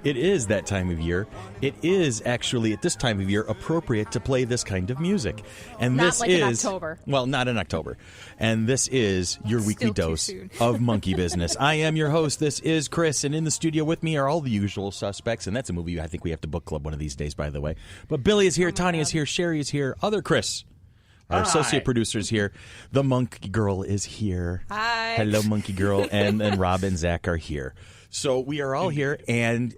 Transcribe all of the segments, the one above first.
It is that time of year. It is actually at this time of year appropriate to play this kind of music. And not this like is in October. Well, not in October. And this is your weekly dose of monkey business. I am your host. This is Chris, and in the studio with me are all the usual suspects. And that's a movie I think we have to book club one of these days, by the way. But Billy is here, Tanya is here, Cherie is here, other Chris. Our associate producer is here. The Monkey Girl is here. Hi. Hello, Monkey Girl. And Rob and Zach are here. So we are all here, and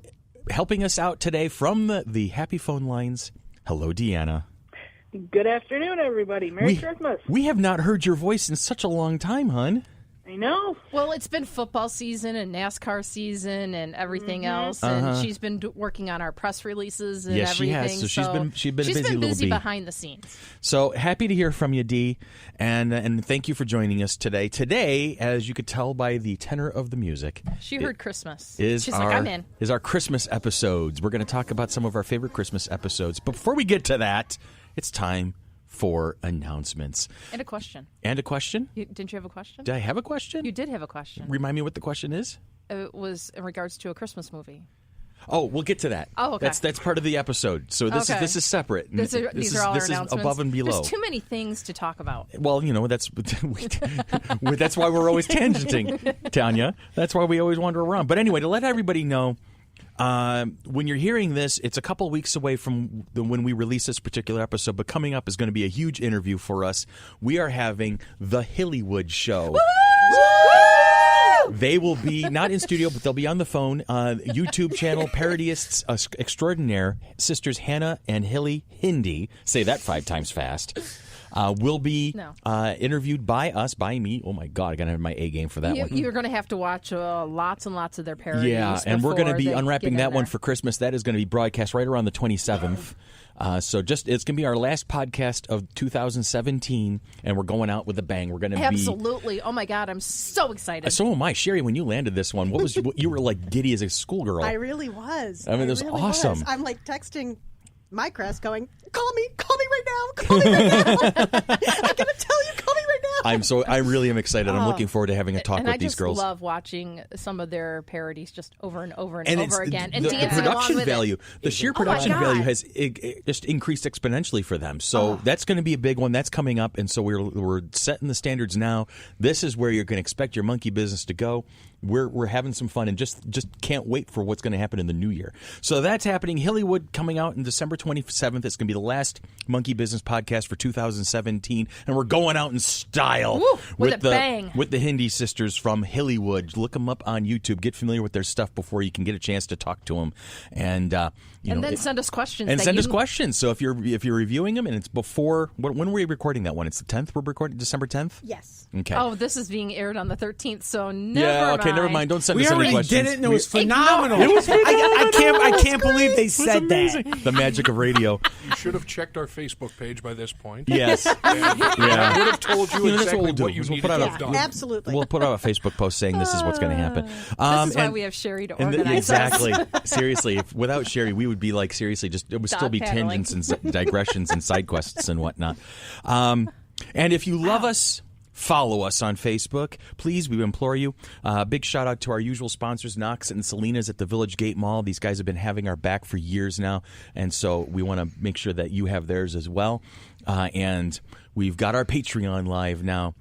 helping us out today from the happy phone lines, hello, Deanna. Good afternoon, everybody. Merry Christmas. We have not heard your voice in such a long time, hon. I know. Well, it's been football season and NASCAR season and everything else, and she's been working on our press releases and everything. Yes, she has. So she's been busy behind the scenes. So happy to hear from you, Dee, and thank you for joining us today. Today, as you could tell by the tenor of the music, she heard Christmas. She's like, I'm in. Is our Christmas episodes. We're going to talk about some of our favorite Christmas episodes. But before we get to that, it's time for announcements. And a question. Didn't you have a question? Did I have a question? You did have a question. Remind me what the question is? It was in regards to a Christmas movie. Oh, we'll get to that. Oh, okay. That's part of the episode. So this is separate. These are all our announcements. Is above and below. There's too many things to talk about. Well, that's that's why we're always tangenting, Tanya. That's why we always wander around. But anyway, to let everybody know, when you're hearing this, it's a couple weeks away from when we release this particular episode, but coming up is going to be a huge interview for us. We are having the Hillywood Show. They will be not in studio, but they'll be on the phone. YouTube channel parodyists extraordinaire, sisters Hannah and Hilly Hindi, say that 5 times fast, will be interviewed by us, by me. Oh, my God, I got to have my A game for that one. You're going to have to watch lots and lots of their parodies. Yeah, and we're going to be unwrapping that one for Christmas. That is going to be broadcast right around the 27th. So it's going to be our last podcast of 2017, and we're going out with a bang. We're going to be absolutely. Oh my God, I'm so excited. So am I, Cherie. When you landed this one, you were like giddy as a schoolgirl. I really was. I mean, it was really awesome. I'm like texting my Crest, going, "Call me right now, call me right now." I'm gonna tell you, call me right now. I really am excited. I'm looking forward to having a talk with these girls. I just love watching some of their parodies just over and over and over again. And the dancing production along with value, it. the sheer production value has just increased exponentially for them. So that's going to be a big one. That's coming up, and so we're setting the standards now. This is where you're going to expect your monkey business to go. We're having some fun and just can't wait for what's going to happen in the new year. So that's happening. Hillywood coming out on December 27th. It's going to be the last Monkey Business podcast for 2017, and we're going out in style. Woo, with a bang. With the Hindi sisters from Hillywood. Look them up on YouTube. Get familiar with their stuff before you can get a chance to talk to them. And then send us questions. And send us questions. So if you're reviewing them and it's before, when were we recording that one? It's the 10th. We're recording December 10th. Yes. Okay. Oh, this is being aired on the 13th. So never mind. Don't send us any questions. We already did it, and it was phenomenal. It was phenomenal. I can't believe they said that. The magic of radio. You should have checked our Facebook page by this point. Yes. I would have told you exactly what you needed to have done. Absolutely. We'll put out a Facebook post saying this is what's going to happen. This is why we have Cherie to organize exactly. Seriously, without Cherie, we would be like, seriously, it would still be tangents and digressions and side quests and whatnot. And if you love us, follow us on Facebook. Please, we implore you. Big shout out to our usual sponsors, Knox and Selena's at the Village Gate Mall. These guys have been having our back for years now, and so we want to make sure that you have theirs as well. And we've got our Patreon live now.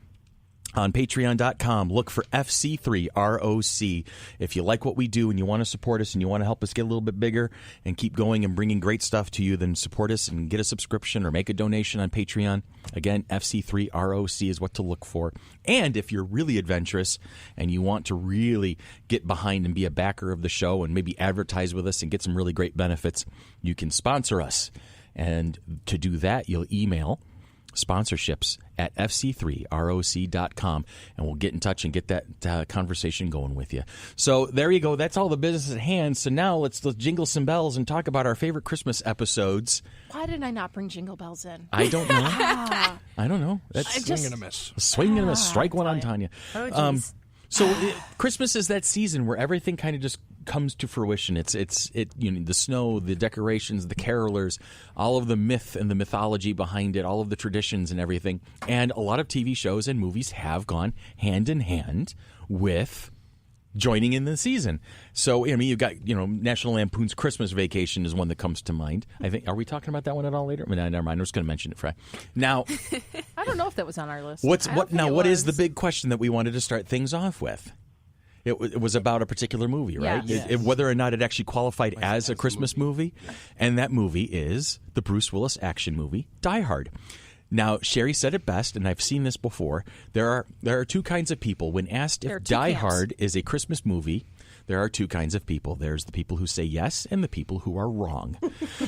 On patreon.com, look for FC3 ROC. If you like what we do and you want to support us and you want to help us get a little bit bigger and keep going and bringing great stuff to you, then support us and get a subscription or make a donation on Patreon. Again, FC3 ROC is what to look for. And if you're really adventurous and you want to really get behind and be a backer of the show and maybe advertise with us and get some really great benefits, you can sponsor us. And to do that, you'll email sponsorships at fc3roc.com, and we'll get in touch and get that conversation going with you. So there you go. That's all the business at hand. So now let's jingle some bells and talk about our favorite Christmas episodes. Why did I not bring jingle bells in? I don't know. I don't know. That's a swing and a miss. A swing and a miss. Strike one on Tanya. Oh, geez. So Christmas is that season where everything kind of just comes to fruition. It's the snow, the decorations, the carolers, all of the myth and the mythology behind it, all of the traditions and everything. And a lot of TV shows and movies have gone hand in hand with joining in the season. So, I mean, you've got, National Lampoon's Christmas Vacation is one that comes to mind. I think, are we talking about that one at all later? I mean, never mind. I'm just going to mention it, Fry. Now, I don't know if that was on our list. What is the big question that we wanted to start things off with? It was about a particular movie, right? Yes. Whether or not it actually qualified as a Christmas movie. And that movie is the Bruce Willis action movie, Die Hard. Now, Cherie said it best, and I've seen this before. There are two kinds of people. When asked if Die Hard is a Christmas movie, there are two kinds of people. There's the people who say yes and the people who are wrong.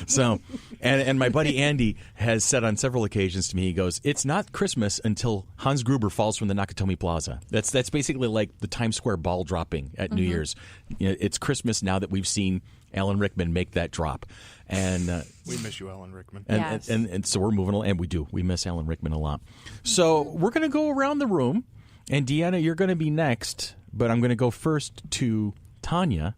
So, and my buddy Andy has said on several occasions to me, he goes, it's not Christmas until Hans Gruber falls from the Nakatomi Plaza. That's basically like the Times Square ball dropping at New Year's. It's Christmas now that we've seen Alan Rickman make that drop. And we miss you, Alan Rickman. And so we're moving along, and we do. We miss Alan Rickman a lot. So we're going to go around the room, and Deanna, you're going to be next, but I'm going to go first to Tanya.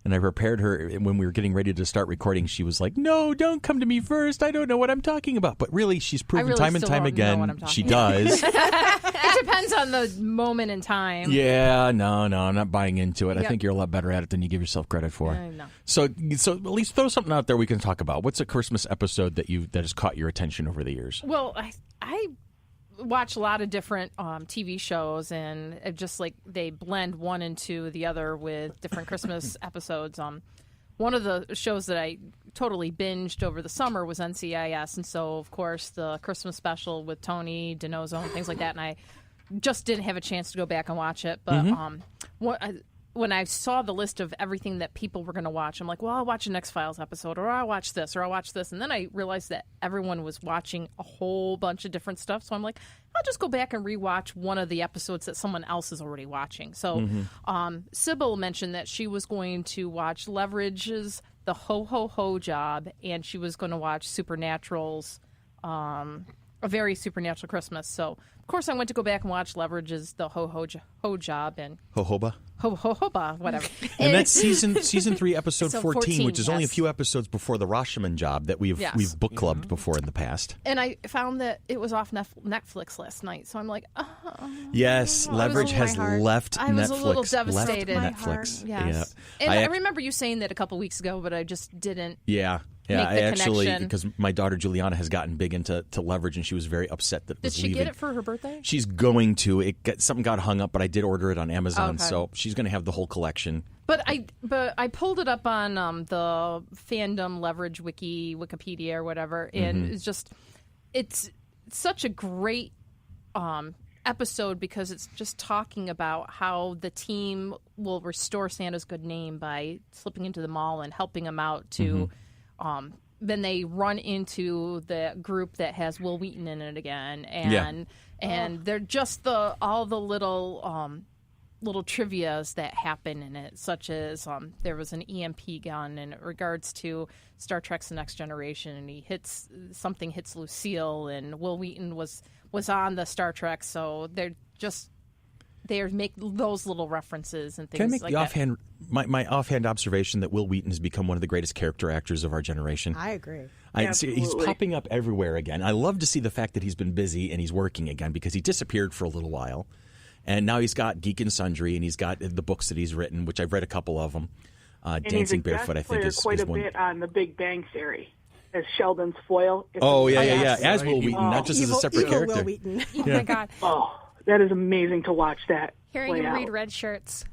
And I prepared her when we were getting ready to start recording. She was like, no, don't come to me first. I don't know what I'm talking about. But really, she's proven time and time again she does. It depends on the moment in time. Yeah, no, I'm not buying into it. Yep. I think you're a lot better at it than you give yourself credit for. No. So at least throw something out there we can talk about. What's a Christmas episode that has caught your attention over the years? Well, I watch a lot of different TV shows, and it just like they blend one into the other with different Christmas episodes. One of the shows that I totally binged over the summer was NCIS, and so of course the Christmas special with Tony DiNozzo and things like that, and I just didn't have a chance to go back and watch it. But when I saw the list of everything that people were going to watch, I'm like, well, I'll watch an X-Files episode, or I'll watch this, or I'll watch this. And then I realized that everyone was watching a whole bunch of different stuff. So I'm like, I'll just go back and rewatch one of the episodes that someone else is already watching. So Sybil mentioned that she was going to watch Leverage's The Ho Ho Ho Job, and she was going to watch Supernatural's A Very Supernatural Christmas. So, of course, I went to go back and watch Leverage's The Ho Ho Job and Jojoba. Jojoba, whatever. And that's season 3, episode 14, which is only a few episodes before the Rashomon Job that we've book clubbed before in the past. And I found that it was off Netflix last night, so I'm like, yes, Leverage has left Netflix. I was a little devastated. Netflix. Yes. Yeah. And I remember you saying that a couple weeks ago, but I just didn't. Yeah. Yeah, I actually, because my daughter Juliana has gotten big into Leverage, and she was very upset that it was leaving. Did she get it for her birthday? She's going to. Something got hung up, but I did order it on Amazon, so she's going to have the whole collection. But I pulled it up on the fandom Leverage Wikipedia or whatever, and it's such a great episode because it's just talking about how the team will restore Santa's good name by slipping into the mall and helping him out to. Then they run into the group that has Will Wheaton in it again, and they're just all the little trivias that happen in it, such as there was an EMP gun in regards to Star Trek's The Next Generation, and something hits Lucille, and Will Wheaton was on the Star Trek, so they make those little references and things Can I make like the that. offhand my offhand observation that Will Wheaton has become one of the greatest character actors of our generation? I agree. He's popping up everywhere again. I love to see the fact that he's been busy and he's working again because he disappeared for a little while. And now he's got Geek and Sundry, and he's got the books that he's written, which I've read a couple of them. Dancing Barefoot, I think, is quite a one. bit on The Big Bang Theory as Sheldon's foil. As Will Wheaton, not just as a separate character. Will Wheaton. Oh my God! Oh, that is amazing to watch that. Hearing play him out. read Red Shirts.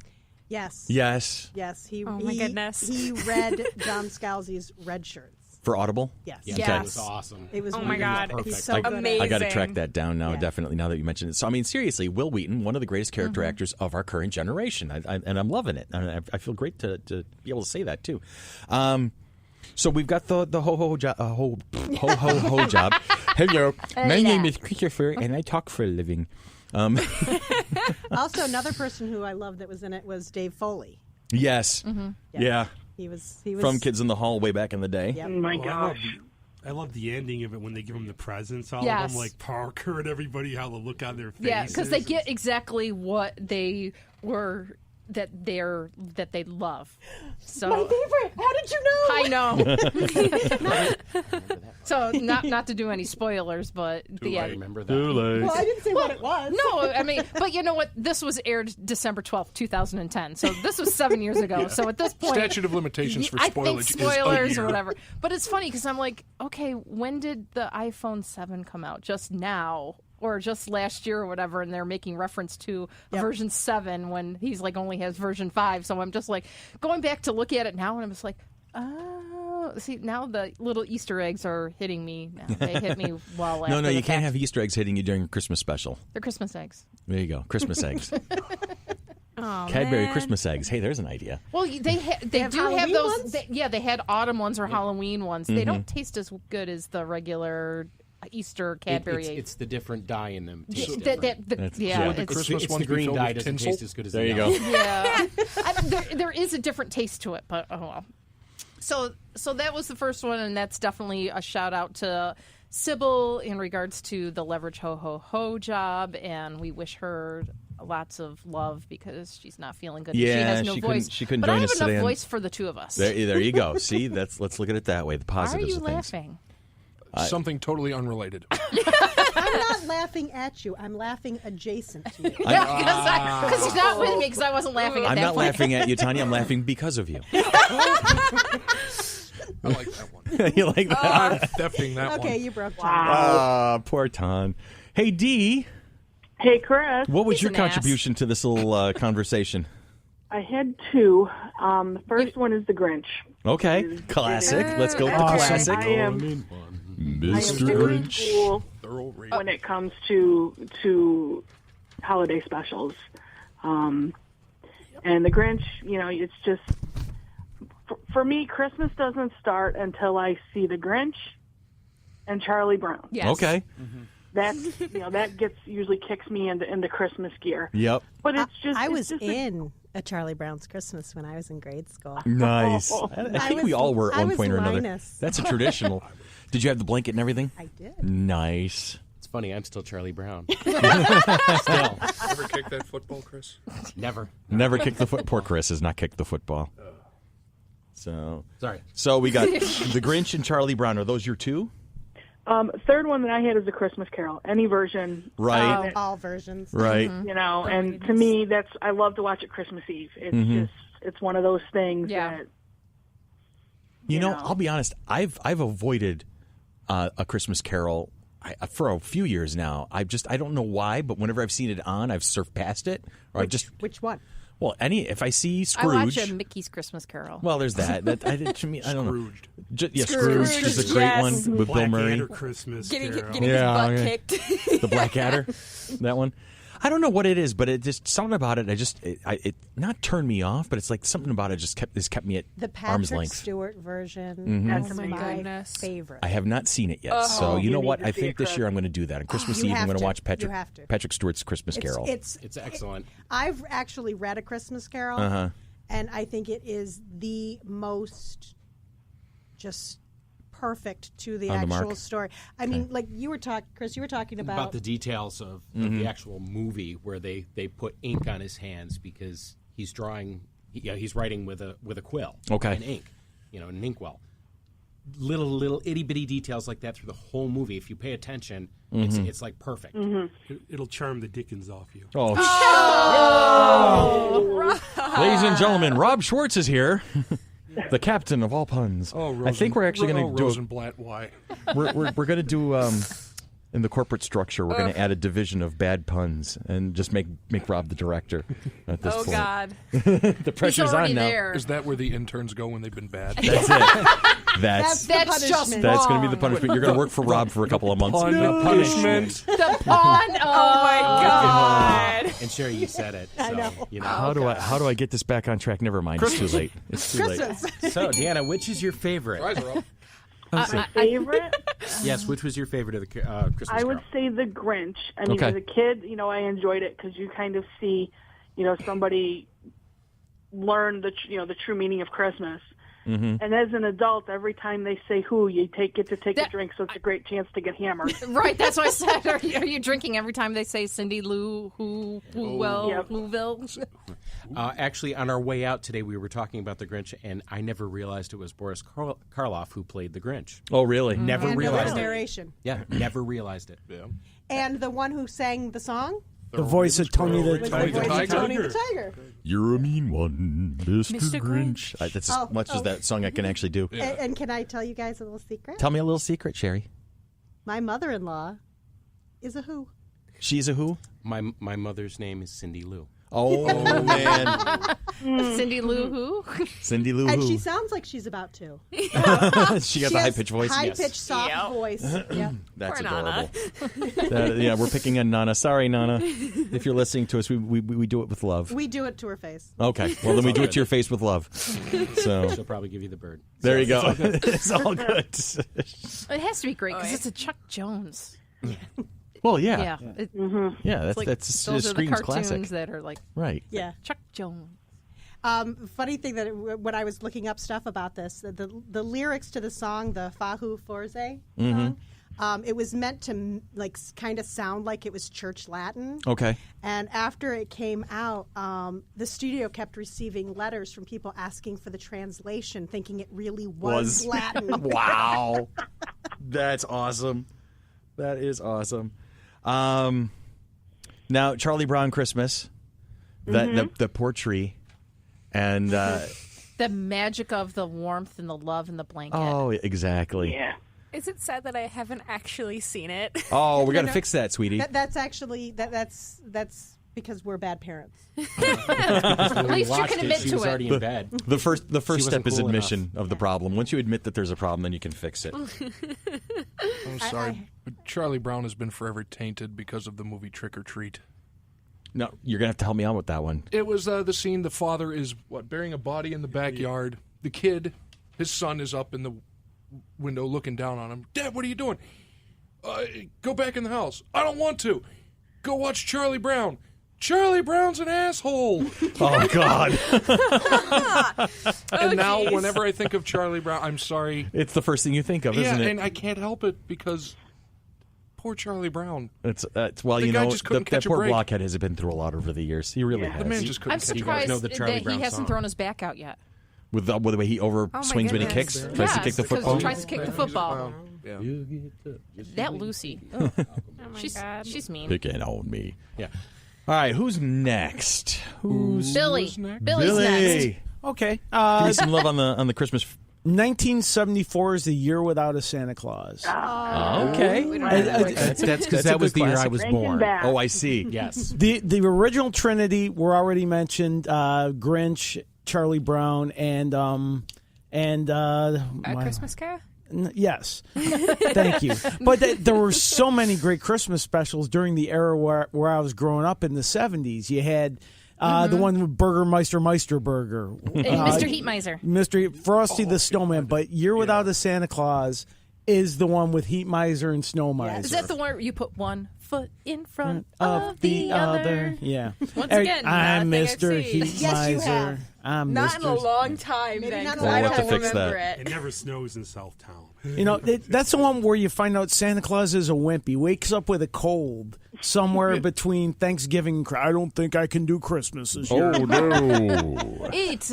Yes. Oh my goodness! He read John Scalzi's Red Shirts. For Audible? Yes. That was awesome. It was Oh my God! Perfect. He's so good. Amazing. I got to track that down now, Yeah. definitely, now that you mentioned it. So, I mean, seriously, Will Wheaton, one of the greatest character actors of our current generation, and I'm loving it. I feel great to be able to say that, too. So we've got the ho-ho job. Ho-ho-ho job. Hello, my name is Christopher, and I talk for a living. Also, another person who I loved that was in it was Dave Foley. Yes. Yeah. He was From Kids in the Hall way back in the day. Yep. Oh my gosh. I love the ending of it when they give them the presents, all Yes. of them, like Parker and everybody, how the look on their faces. Yeah, because they get exactly what they were that they love. So My favorite. How did you know? I know. So not to do any spoilers, but I remember that. Well, I didn't say what it was. No, I mean, but you know what? This was aired December 12th, 2010. So this was 7 years ago. Yeah. So at this point, statute of limitations for I think spoilers is a year. or whatever. But it's funny because I'm like, okay, when did the iPhone 7 come out? Just now? Or just last year or whatever, and they're making reference to version 7 when he's like only has version 5. So I'm just like going back to look at it now, and I'm just like, oh, see, now the little Easter eggs are hitting me. Now. They hit me well. No, after you the can't fact. have Easter eggs hitting you during a Christmas special. They're Christmas eggs. There you go, Christmas eggs. Oh, Cadbury man. Christmas eggs. Hey, there's an idea. Well, they do have Halloween those. ones? They had autumn ones or Halloween ones. They don't taste as good as the regular Easter Cadbury. It's the different dye in them. Yeah, Taste the different. Christmas It's ones the green filled dye with doesn't tinsel? taste as good as There the you go. yellow. Yeah, there is a different taste to it, but oh well. So that was the first one, and that's definitely a shout out to Sybil in regards to the leverage ho ho ho job, and we wish her lots of love because she's not feeling good. Yeah, she has no she voice. couldn't but join I have us today enough on- voice for the two of us. There you go. See, let's look at it that way. The Why are positives you of things. laughing? Something totally unrelated. I'm not laughing at you. I'm laughing adjacent to you. Yeah, because he's not with me because I wasn't laughing at I'm that not point. laughing at you, Tanya. I'm laughing because of you. I like that one. You like that? I'm thefting that Okay, one. you broke John. Ah, poor Ton. Hey, Dee, Hey, Chris. what was He's your an ass. contribution to this little conversation? I had two. The first one is the Grinch. Okay, classic. Let's go with the Awesome. classic. I am Mr. very Grinch. cool Thorough rate. when it comes to holiday specials. And the Grinch, it's just for me, Christmas doesn't start until I see the Grinch and Charlie Brown. Yes. Okay. That's that usually kicks me into Christmas gear. Yep. But it's just I it's was just in a Charlie Brown's Christmas when I was in grade school. Nice. I think we all were at I one was point or another. Linus. That's a traditional. Did you have the blanket and everything? I did. Nice. It's funny. I'm still Charlie Brown. Ever kick that football, Chris? Never. Never kicked the foot. Poor Chris has not kicked the football. So Sorry. So we got the Grinch and Charlie Brown. Are those your two? third one that I had is a Christmas Carol, any version. Right. All versions. Right. And to me, I love to watch it Christmas Eve. It's it's one of those things that. You know, I'll be honest. I've avoided a Christmas Carol for a few years now. I don't know why, but whenever I've seen it on, I've surfed past it, or Which one? Well, if I see Scrooge, I watch a Mickey's Christmas Carol. Well, there's that. To me, I don't know. Scrooged. Scrooge is a great one with Bill Murray. Blackadder Christmas Getting Carol. his butt kicked. The Blackadder, that one. I don't know what it is, but it just something about it. It not turned me off, but it's like something about it just kept me at The arm's Patrick length. Stewart version. That's Oh my amazing. goodness. Favorite. I have not seen it yet, so you know You what? need to I see think it, this Chris. year I'm going to do that. On Christmas You Eve, I'm have going to to. watch You have to. Patrick Stewart's Christmas Carol. It's excellent. I've actually read A Christmas Carol, and I think it is the most just perfect to the On the actual mark? story. I mean, like you were talking, Chris, you were talking About the details of the actual movie where they put ink on his hands because he's drawing. He's writing with a quill. Okay. And ink, an inkwell. Little itty bitty details like that through the whole movie. If you pay attention, it's like perfect. It'll charm the dickens off you. Ladies and gentlemen, Rob Schwartz is here, the captain of all puns. I think we're actually going to do. Rosenblatt, why? We're going to do in the corporate structure. We're going to add a division of bad puns and just make Rob the director at this Oh, point. God. The pressure's already on now. there. Is that where the interns go when they've been bad? That's it. That's That's just punishment. that's going to be the wrong. punishment. You're going to work for Rob for a couple of months. Punishment. The pun. Oh, my God. And Cherie, you said it. So, I know. How do I get this back on track? Never mind. It's too late. It's too late. So, Deanna, which is your favorite? Eyes are up. Favorite? Yes, which was your favorite of the Christmas I would Carol? say the Grinch. I mean, Okay. as a kid, I enjoyed it because you kind of see, somebody learn the true meaning of Christmas. And as an adult, every time they say "who," you get to take a drink, so it's a great chance to get hammered. Right, that's what I said. Are you drinking every time they say Cindy Lou, Yep. Whoville? Actually, on our way out today, we were talking about the Grinch, and I never realized it was Boris Karloff who played the Grinch. Oh, really? Never And realized it. narration. Yeah, never realized it. Yeah. And the one who sang the song The voice of Tony the was the Tiger. voice of Tiger. Tony the Tiger. You're a mean one, Mr. Mr. Grinch. That's as much as that song I can actually do. And can I tell you guys a little secret? Tell me a little secret, Cherie. My mother-in-law is a who. She's a who? My mother's name is Cindy Lou. Oh, man. Cindy Lou who? Cindy Lou And Who. she sounds like she's about to. She has a has high-pitched voice. High-pitched, soft voice. Yeah. That's Poor Nana. adorable. Yeah, we're picking on Nana. Sorry, Nana. If you're listening to us, we do it with love. We do it to her face. Okay. Well, then we do it to your face with love. So She'll probably give you the bird. there you go. It's all good. It has to be great because it's a Chuck Jones. Well, yeah. Yeah. Yeah, Like, that's those are the Scream's cartoons classic. that are like Right. Yeah. Chuck Jones. Funny thing that when I was looking up stuff about this, the lyrics to the song, the Fahu Forze song, it was meant to kind of sound like it was church Latin. Okay. And after it came out, the studio kept receiving letters from people asking for the translation, thinking it really was Latin. Wow. That's awesome. That is awesome. Now, Charlie Brown Christmas, the poor tree, and The magic of the warmth and the love and the blanket. oh, exactly. Yeah. Is it sad that I haven't actually seen it? Oh, we got to fix that, sweetie. That's actually that's because we're bad parents. At least you can admit She to was it. already in bed. The first wasn't step is cool admission of the problem. Once you admit that there's a problem, then you can fix it. I'm sorry, but Charlie Brown has been forever tainted because of the movie Trick or Treat. No, you're gonna have to help me out with that one. It was the scene. The father is burying a body in the backyard. The kid, his son, is up in the window looking down on him. Dad, what are you doing? Go back in the house. I don't want to. Go watch Charlie Brown. Charlie Brown's an asshole. Oh God! And now, whenever I think of Charlie Brown, I'm sorry. It's the first thing you think of, Yeah, isn't it? and I can't help it because poor Charlie Brown. It's well, The you guy know, just couldn't that catch a poor break. blockhead has been through a lot over the years. He really has. The man just couldn't I'm catch a break. surprised know the Charlie that Brown he hasn't song. thrown his back out yet. With the way he over swings when he goodness. kicks, tries to kick the because football. he tries to kick the football. Yeah. That Lucy. Oh my She's God. she's mean. Picking on me. Yeah. All right, who's next? Who's Billy. next? Billy's Billy? next. Okay. Give me some love on the Christmas. 1974 is the year without a Santa Claus. Okay. That's because that was the year I was Rankin and born. Bass. Oh, I see. Yes. The original Trinity were already mentioned: Grinch, Charlie Brown, and A Christmas Carol? yes, thank you. But there were so many great Christmas specials during the era where I was growing up in the 70s. You had the one with Burgermeister Meisterburger, And Mr. Heatmiser. Mr. Frosty the Snowman. But Year Without a Santa Claus is the one with Heat Miser and Snow Miser. Is that the one where you put one foot in front of the other? Yeah. Once again, I'm nothing I've Mr. seen. Heat Yes, you Miser. have. I'm Not Mr. in a long time, Maybe then, not 'cause in a I long don't time. Fix remember It it. never snows in Southtown. You know, that's the one where you find out Santa Claus is a wimp. He wakes up with a cold somewhere between Thanksgiving and I don't think I can do Christmas this year. Oh no! Eat.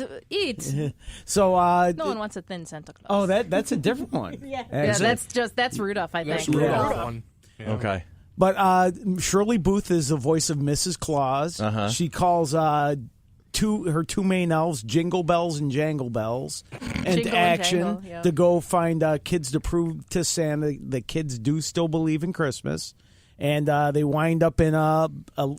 So, No one wants a thin Santa Claus. oh, that's a different one. Yeah. yeah, that's Rudolph, I think. That's the Yeah. one. Yeah. Okay. But Shirley Booth is the voice of Mrs. Claus. Uh-huh. She calls her two main elves Jingle Bells and Jangle Bells into Jingle and action Jangle, yeah. to go find kids to prove to Santa that kids do still believe in Christmas. And they wind up in a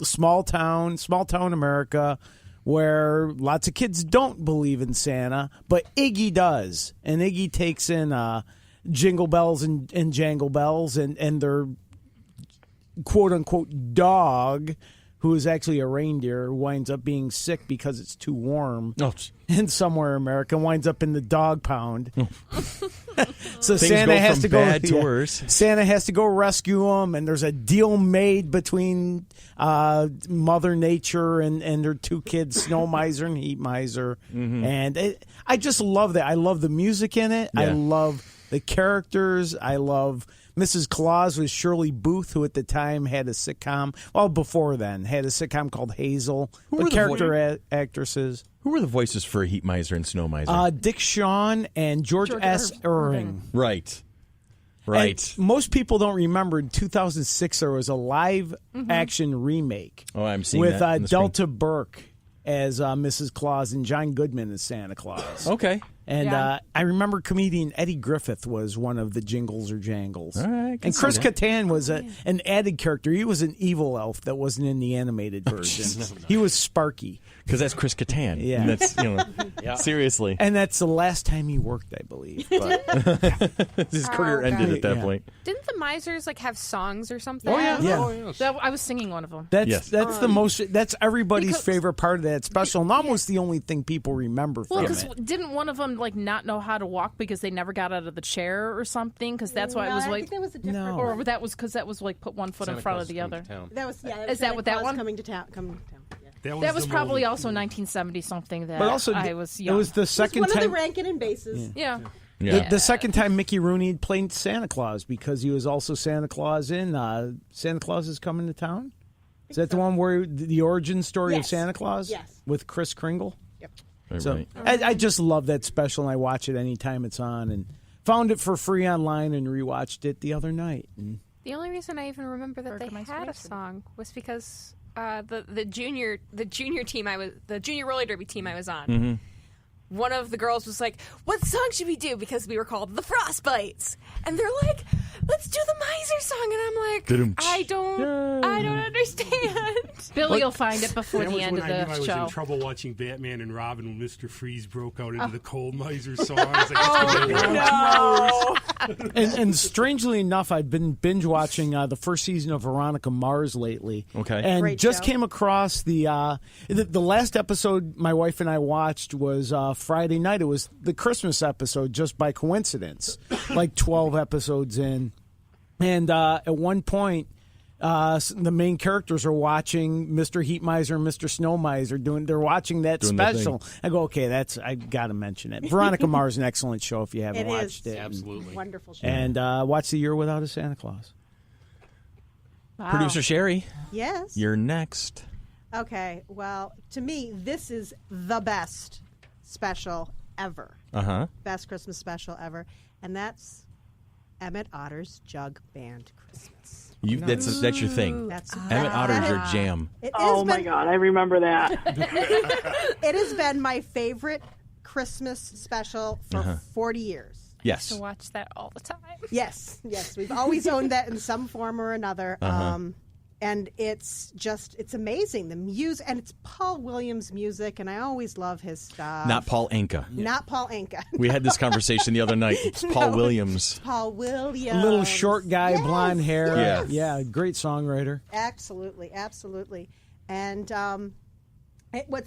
small town America where lots of kids don't believe in Santa, but Iggy does. And Iggy takes in Jingle Bells and Jangle Bells and their quote-unquote dog, who is actually a reindeer, winds up being sick because it's too warm Oh. in somewhere in America, winds up in the dog pound. So Things Santa go has from to go. bad to worse. Santa has to go rescue him, and there's a deal made between Mother Nature and her two kids, Snow Miser and Heat Miser. And I just love that. I love the music in it. I Yeah. love the characters. I love Mrs. Claus was Shirley Booth, who at the time had a sitcom. Well, before then, had a sitcom called Hazel. Who were But the character actresses. Who were the voices for Heat Miser and Snow Miser? Dick Shawn and George S. Irving. Right. And most people don't remember in 2006 there was a live action remake Oh, I'm seeing with that on the screen. Delta Burke as Mrs. Claus and John Goodman as Santa Claus. Okay. And Yeah. I remember comedian Eddie Griffith was one of the Jingles or Jangles. All right, I can And see Chris that. Kattan was an added character. He was an evil elf that wasn't in the animated version. He was Sparky. Because that's Chris Kattan. Yeah. And that's, seriously. And that's the last time he worked, I believe. But His career Oh, ended God. at that Yeah. point. Didn't the Misers like have songs or something? Oh, yeah. Yeah. Oh, yes. I was singing one of them. That's Yes. that's the most. That's everybody's because- favorite part of that special, and almost the only thing people remember Well, from because it. didn't one of them like not know how to walk because they never got out of the chair or something? Because that's why it was I like, think that was a different No. or that was because that was like put one foot in Santa front Claus of the is coming other. to town. That was Is that what that Claus one? Coming to town. Yeah. That was the probably moment. also 1970 something that But also, I was it young. was the It's second one of the time. Rankin and Basses. yeah. Yeah. The second time Mickey Rooney played Santa Claus because he was also Santa Claus in Santa Claus is Coming to Town. Is that the one where the origin story of Yes. Santa Claus? Yes. With Kris Kringle. Right, So right. I just love that special, and I watch it anytime it's on. And found it for free online and rewatched it the other night. And The only reason I even remember that they had a song was because the junior team the junior roller derby team I was on. One of the girls was like, "What song should we do?" Because we were called the Frostbites, and they're like, "Let's do the Miser song," and I'm like, Da-dum-tsh. I don't understand. Billy will find it before That the was end when of I knew I the was show. in trouble watching Batman and Robin when Mr. Freeze broke out into the Cold Miser song. I was like, And strangely enough, I've been binge watching the first season of Veronica Mars lately. Okay. And Great just show. came across the last episode my wife and I watched was Friday night. It was the Christmas episode just by coincidence, like 12 episodes in. And at one point, the main characters are watching Mr. Heat Miser and Mr. Snow Miser they're watching that Doing their special. I go, okay, I got to mention it. Veronica Mars is an excellent show if you haven't It watched is. it. Absolutely. Wonderful show. And watch The Year Without a Santa Claus. Wow. Producer Cherie, Yes. you're next. Okay. Well, to me, this is the best special ever. Uh-huh. Best Christmas special ever. And that's Emmett Otter's Jug Band Christmas. That's your thing. That's Emmett Otter's your jam. It Oh has my been- God, I remember that. It has been my favorite Christmas special for 40 years. Yes. To watch that all the time. Yes, we've always owned that in some form or another. And it's amazing. The music, and it's Paul Williams music, and I always love his stuff. Not Paul Anka. Not Paul Anka. We had this conversation the other night. It's Paul No, Williams. Paul Williams. Little short guy, Yes, blonde hair. yes. Yeah, great songwriter. Absolutely. And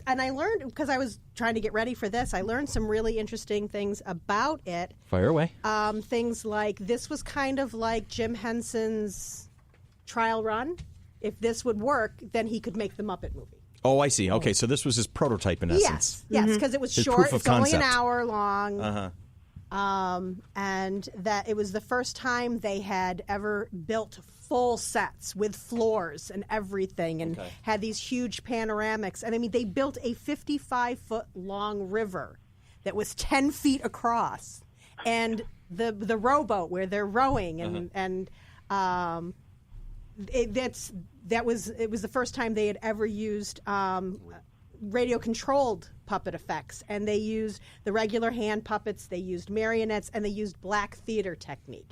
and I learned, because I was trying to get ready for this, I learned some really interesting things about it. Fire away. Things like this was kind of like Jim Henson's trial run. If this would work, then he could make the Muppet movie. Oh, I see. Okay, so this was his prototype in essence. Yes, because it was His short. proof of It's only an concept. hour long. Uh-huh. And that it was the first time they had ever built full sets with floors and everything, and had these huge panoramics. And I mean, they built a 55-foot long river that was 10 feet across, and the rowboat where they're rowing, and it was the first time they had ever used radio controlled puppet effects, and they used the regular hand puppets, they used marionettes, and they used black theater technique,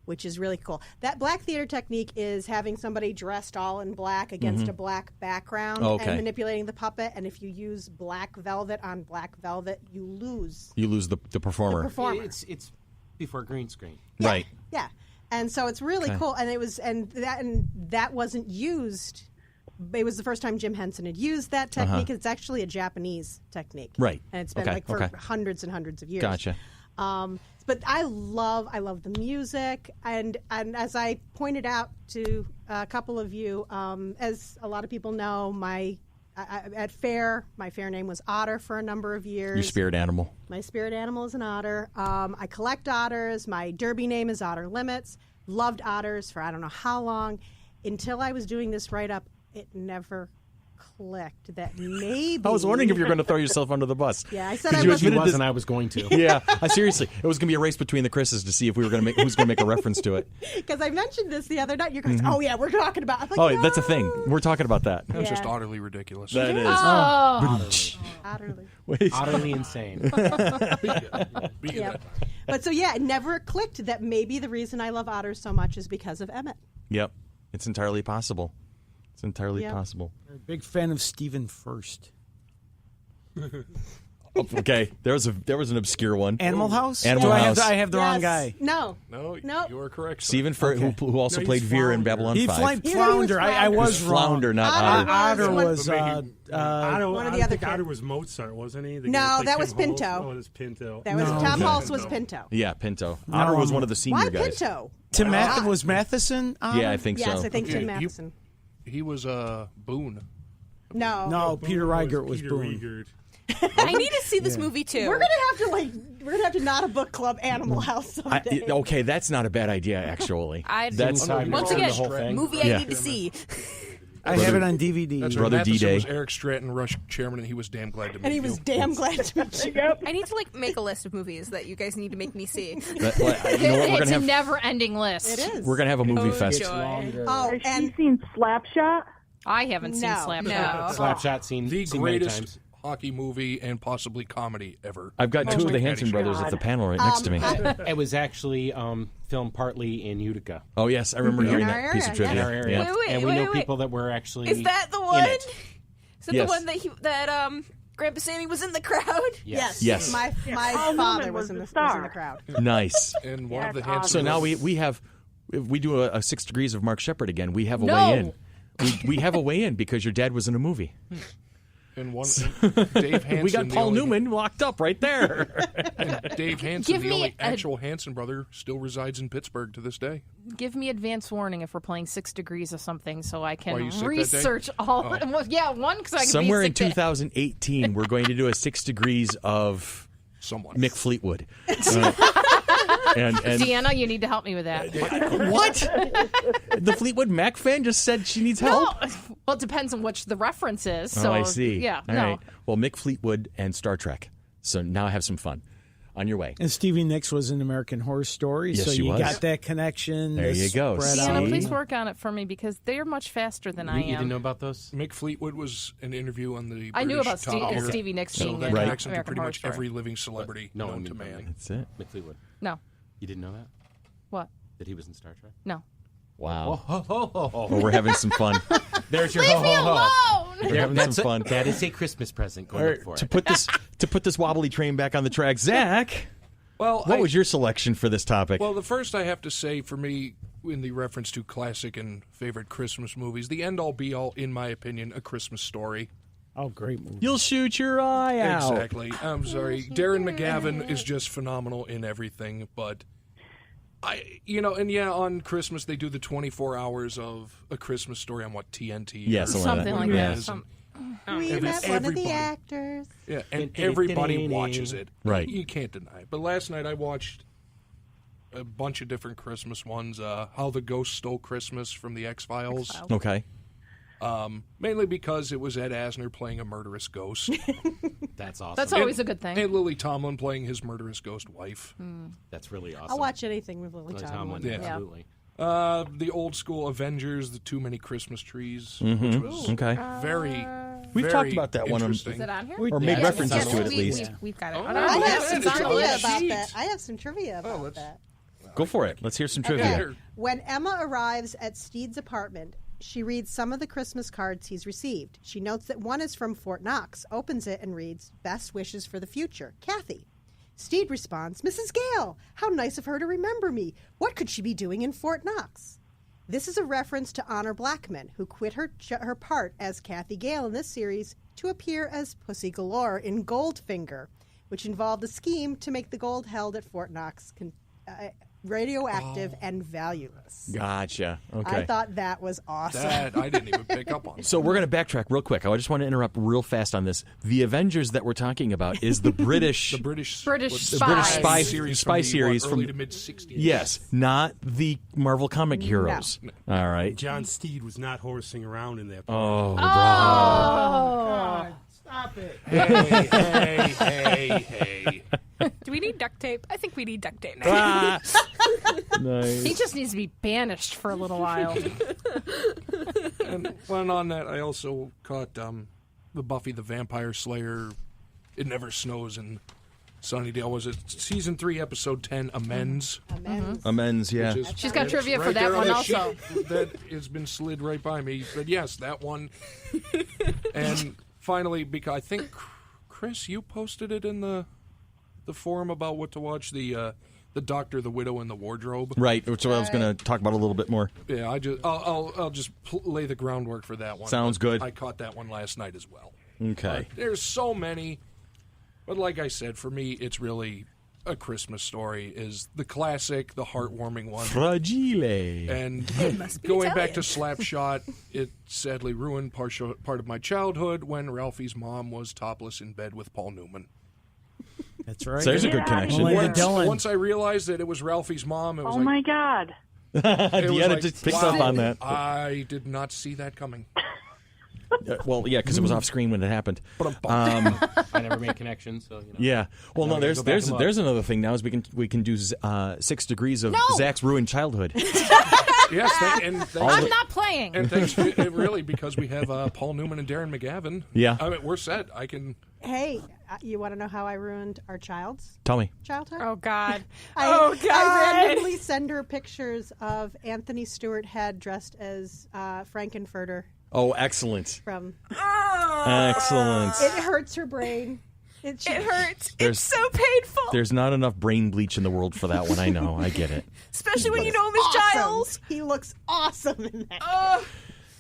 which is really cool. That black theater technique is having somebody dressed all in black against a black background Okay. and manipulating the puppet, and if you use black velvet on black velvet, you lose You lose the performer. the performer. It's before green screen. Right. Yeah, and so it's really cool, and that wasn't used it was the first time Jim Henson had used that technique. It's actually a Japanese technique. Right. And it's been for hundreds and hundreds of years. Gotcha. But I love the music, and as I pointed out to a couple of you, as a lot of people know, at Fair, my Fair name was Otter for a number of years. Your spirit animal. My spirit animal is an otter. I collect otters. My derby name is Otter Limits. Loved otters for I don't know how long. Until I was doing this write-up, it never clicked that maybe... I was wondering if you were going to throw yourself under the bus. Yeah, I said I wasn't. I was going to. Yeah, seriously. It was going to be a race between the Chris's to see if we were going to make who's going to make a reference to it. Because I mentioned this the other night. You guys, oh yeah, we're talking about... I'm like, oh, no. that's a thing. We're talking about that. That's just utterly ridiculous. That is. Utterly insane. Yep. But so yeah, it never clicked that maybe the reason I love otters so much is because of Emmett. Yep. It's entirely possible. It's entirely possible. I'm a big fan of Stephen First. Okay, there was an obscure one. Animal House? Animal House. I have the wrong guy. No, you are correct. Stephen First, who also played Veer in Babylon 5. He Flounder. I was wrong. Flounder, not Otter. Otter was one of the other kids. Otter was Mozart, wasn't he? No, that was Pinto. Oh, it was Pinto. That was Tom Hulse was Pinto. Yeah, Pinto. Otter was one of the senior Why guys. Pinto? Tim was Matheson? Yeah, I think so. Yes, I think Tim Matheson. He was Boone. No, Peter Riegert was Peter Boone. Riegert. I need to see this movie too. We're gonna have to not a book club Animal House someday. Okay, that's not a bad idea, actually. Once again, movie I need to see. I have it on DVD. That's Brother Matheson D-Day. was Eric Stratton, Rush chairman, and he was damn glad to meet you. And he was damn glad to meet you. I need to make a list of movies that you guys need to make me see. It's a never-ending list. It is. We're gonna have a movie fest. Oh, Has she seen Slapshot? I haven't seen Slapshot. No. Slapshot seen the seen greatest many times. hockey movie and possibly comedy ever. I've got two of the Hanson brothers at the panel right next to me. It was actually filmed partly in Utica. Oh yes, I remember hearing our that piece of area, trivia. In our area. Yeah. And we know people that were actually Is that the one? in it. Is that Yes. the one that Grandpa Sammy was in the crowd? Yes. My father was in the crowd. Nice. And one of the That's Hanson. So now we do a 6 Degrees of Mark Shepard again. We have a No. way in. We have a way in because your dad was in a movie. And one Dave Hanson. We got the Paul only- Newman locked up right there. And Dave Hanson, Give the me only a- actual Hanson brother, still resides in Pittsburgh to this day. Give me advance warning if we're playing 6 Degrees of something so I Why, can you sick that day? research all. Well, yeah, one because I can Somewhere be in sick 2018, we're going to do a 6 Degrees of Someone. Mick Fleetwood. And Deanna, you need to help me with that. what? The Fleetwood Mac fan just said she needs help. No. Well, it depends on which the reference is. So, I see. Yeah, All no. right. Well, Mick Fleetwood and Star Trek. So now I have some fun. On your way. And Stevie Nicks was in American Horror Story, Yes, so she you was. got that connection. There you go. spread See? Deanna, out. please work on it for me because they're much faster than I You didn't am. know about those? Mick Fleetwood was an interview on the I knew British about Top Gear. Stevie Nicks So being that in connects into American pretty Horror much Story. every living celebrity No, known I to mean, man. That's it. Mick Fleetwood. No. You didn't know that? What? That he was in Star Trek? No. Wow. Oh. Well, we're having some fun. There's your Leave me alone! We're having some fun. That is a Christmas present. Go All look right, for to it. put this wobbly train back on the track, Zach. Well, What was your selection for this topic? Well, the first I have to say for me, in the reference to classic and favorite Christmas movies, the end-all be-all, in my opinion, A Christmas Story. Oh, great movie. You'll shoot your eye out. Exactly. I'm sorry. Darren McGavin is just phenomenal in everything, but on Christmas they do the 24 hours of A Christmas Story on TNT? Yeah, or Something like whatever it that. is. We And met one of everybody- the actors. Yeah, and everybody watches it. Right. You can't deny it. But last night I watched a bunch of different Christmas ones. How the Ghost Stole Christmas from the X-Files. Okay. Mainly because it was Ed Asner playing a murderous ghost. That's awesome. That's always a good thing. And Lily Tomlin playing his murderous ghost wife. That's really awesome. I'll watch anything with Lily Lily Tomlin. Tomlin, Yeah. absolutely. The old school Avengers, the Too Many Christmas Trees, which was Okay. very, We've very talked about that one on- interesting. Is it on here? Or made Yeah, references it's on to it the at least. We've got it. Oh, on I our have list. some It's on the trivia list. about sheet. that. I have some trivia about that. Go for it. Let's hear some trivia. Okay. When Emma arrives at Steed's apartment, she reads some of the Christmas cards he's received. She notes that one is from Fort Knox, opens it, and reads, "Best wishes for the future, Kathy." Steed responds, "Mrs. Gale, how nice of her to remember me. What could she be doing in Fort Knox?" This is a reference to Honor Blackman, who quit her part as Kathy Gale in this series to appear as Pussy Galore in Goldfinger, which involved a scheme to make the gold held at Fort Knox radioactive and valueless. Gotcha. Okay. I thought that was awesome. That I didn't even pick up on. So we're going to backtrack real quick. I just want to interrupt real fast on this. The Avengers that we're talking about is the British spy series from early to mid 60s. Yes, not the Marvel comic heroes. No. All right. John Steed was not horsing around in that. Oh, God, stop it. Hey. Do we need duct tape? I think we need duct tape. Nice. He just needs to be banished for a little while. And when on that, I also caught the Buffy the Vampire Slayer. It Never Snows in Sunnydale. Was it season 3, episode 10? Amends. Amends. Yeah. She's got trivia for right that there one on the also. sheet that has been slid right by me. But yes, that one. And finally, because I think Chris, you posted it in the forum about what to watch, the Doctor, the Widow, and the Wardrobe. Right, which I was going to talk about a little bit more. Yeah, I'll just lay the groundwork for that one. Sounds good. I caught that one last night as well. Okay. There's so many, but like I said, for me, it's really A Christmas Story is the classic, the heartwarming one. Fragile. And going back to Slapshot, it sadly ruined part of my childhood when Ralphie's mom was topless in bed with Paul Newman. That's right. So there's a good connection. Once I realized that it was Ralphie's mom, it was my God. Deanna just picked up on that. I did not see that coming. Well, yeah, because it was off screen when it happened. I never made connections, so you know. Yeah. Well, no, there's go back another thing now is we can do 6 degrees of Zach's ruined childhood. Yes, I'm not playing. And thanks, really, because we have Paul Newman and Darren McGavin. Yeah. I mean, we're set. I can. Hey, you want to know how I ruined our child's Tell me. childhood? Oh, God. I randomly send her pictures of Anthony Stewart Head dressed as Frankenfurter. Oh, excellent. From Excellent. It hurts her brain. It hurts. It's so painful. There's not enough brain bleach in the world for that one. I know. I get it. Especially when you know him as Giles. He looks awesome in that.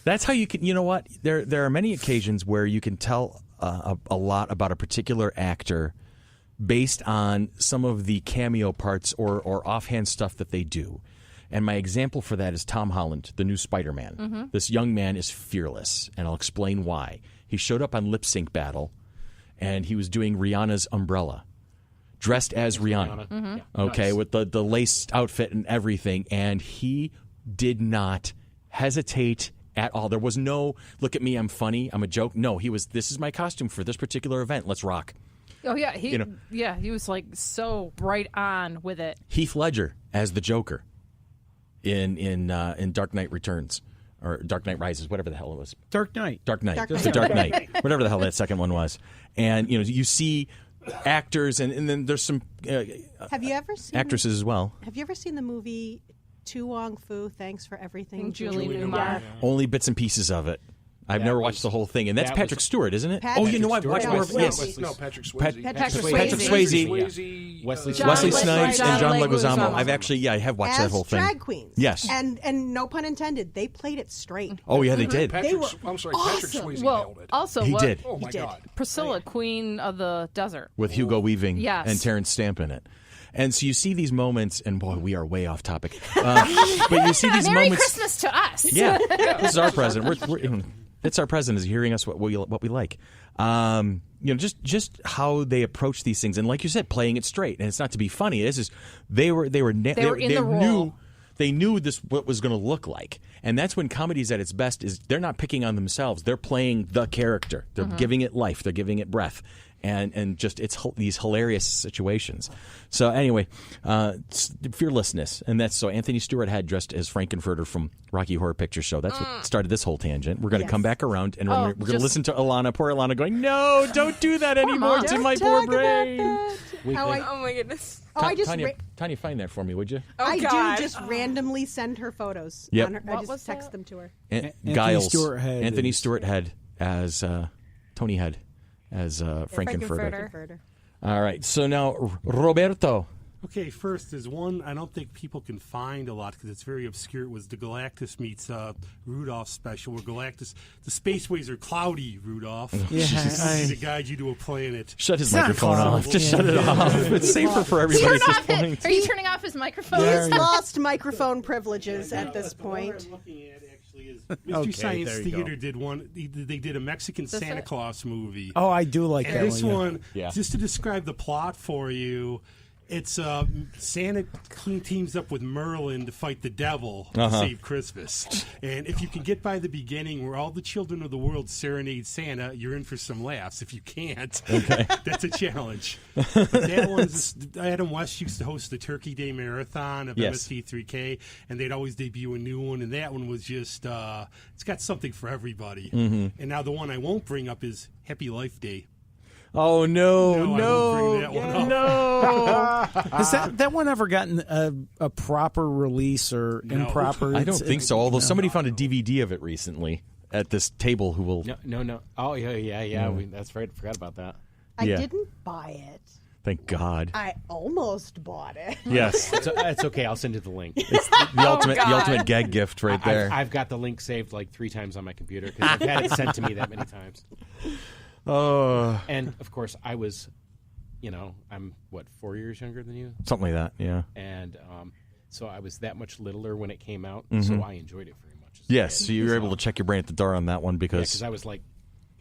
That's how you can. You know what? There are many occasions where you can tell a lot about a particular actor based on some of the cameo parts or offhand stuff that they do. And my example for that is Tom Holland, the new Spider-Man. Mm-hmm. This young man is fearless, and I'll explain why. He showed up on Lip Sync Battle, and he was doing Rihanna's Umbrella, dressed as Rihanna. Mm-hmm. Okay, nice. With the lace outfit and everything, and he did not hesitate at all. There was no, look at me, I'm funny, I'm a joke. No, he was, this is my costume for this particular event. Let's rock. Oh, yeah. He was like so right on with it. Heath Ledger as the Joker in Dark Knight Returns. Or Dark Knight Rises, whatever the hell it was. Dark Knight. The Dark Knight. Whatever the hell that second one was. And, you see actors, and then there's some have you ever seen actresses as well. Have you ever seen the movie Tu Wong Fu, Thanks for Everything? Julie Newmar. Only bits and pieces of it. I've never watched the whole thing, and that's Patrick Stewart, isn't it? Patrick I've watched more. Yes, Patrick Swayze. Patrick Swayze. Wesley Snipes, and John Leguizamo. I've actually, I have watched that whole thing. Drag queens. Yes, and no pun intended, they played it straight. Oh yeah, they did. Patrick awesome. Swayze nailed it. Also, he did. Oh my God, Priscilla, Queen of the Desert, with Hugo Weaving Yes. and Terrence Stamp in it. And so you see these moments, and boy, we are way off topic. But you see these Merry moments. Christmas to us. Yeah, this is our present. It's our present is hearing us what we like. Just how they approach these things, and like you said, playing it straight. And it's not to be funny. This is they knew this what was going to look like, and that's when comedy's at its best. Is they're not picking on themselves; they're playing the character. They're giving it life. They're giving it breath. And just it's these hilarious situations. So anyway, fearlessness, and that's so Anthony Stewart Head dressed as Frankenfurter from Rocky Horror Picture Show. That's what started this whole tangent. We're going to come back around, and we're going to listen to Ehlanna, poor Ehlanna, going, "No, don't do that anymore to my poor brain." Oh my goodness. Tanya, find that for me, would you? Oh, I God. do just randomly send her photos. Yep. On her, I just text them to her. Anthony Stewart Head as Tony Head as Frankenfurter. All right, so now Roberto, Okay, first, there's one I don't think people can find a lot because it's very obscure. It was the Galactus meets Rudolph special, where Galactus, the spaceways are cloudy, Rudolph. Yeah, to guide you to a planet. Shut his microphone off. Just shut it off. It's safer for everybody at this point. Are you turning off his microphone? He's lost microphone privileges at this point. What I'm looking at actually is Mystery Science Theater did one. They did a Mexican Santa Claus movie. Oh, I do like and that this one. Just to describe the plot for you. It's Santa teams up with Merlin to fight the devil to save Christmas. And if you can get by the beginning where all the children of the world serenade Santa, you're in for some laughs. If you can't, that's a challenge. But that one's Adam West used to host the Turkey Day Marathon of MC3K, and they'd always debut a new one. And that one was just, it's got something for everybody. And now the one I won't bring up is Happy Life Day. Oh, no. I won't bring that one up. No. Has that one ever gotten a proper release or improper? I don't think so, although somebody found a DVD of it recently at this table who will... No. Oh, yeah. That's right. I forgot about that. I didn't buy it. Thank God. I almost bought it. Yes. It's okay. I'll send you the link. It's the ultimate gag gift right there. I've got the link saved like 3 times on my computer because I've had it sent to me that many times. Oh. And, of course, I was, I'm, 4 years younger than you? Something like that, yeah. And so I was that much littler when it came out, so I enjoyed it very much. Yes, so you were able to check your brain at the door on that one because I was like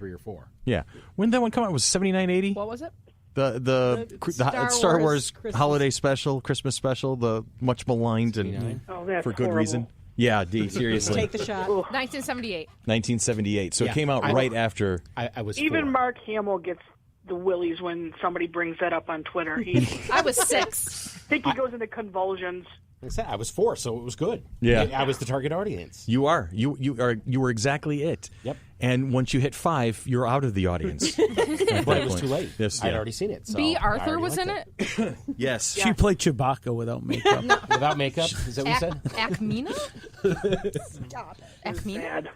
3 or 4. Yeah. When did that one come out? Was it 79, 80? What was it? The Star Wars holiday special, Christmas special, the much maligned and for good reason. Yeah, D, seriously. Take the shot. 1978. 1978. So it came out right after. I was Even 4. Mark Hamill gets the willies when somebody brings that up on Twitter. I was 6. I think he goes into convulsions. Like I said, I was 4, so it was good. Yeah. I was the target audience. You are. You were exactly it. Yep. And once you hit 5, you're out of the audience. But it was too late. Yes, I'd already seen it. So B. Arthur was in liked it? Yes. She played Chewbacca without makeup. Without makeup? Is that what you said? Acmina? Stop it. Acmina? Bad.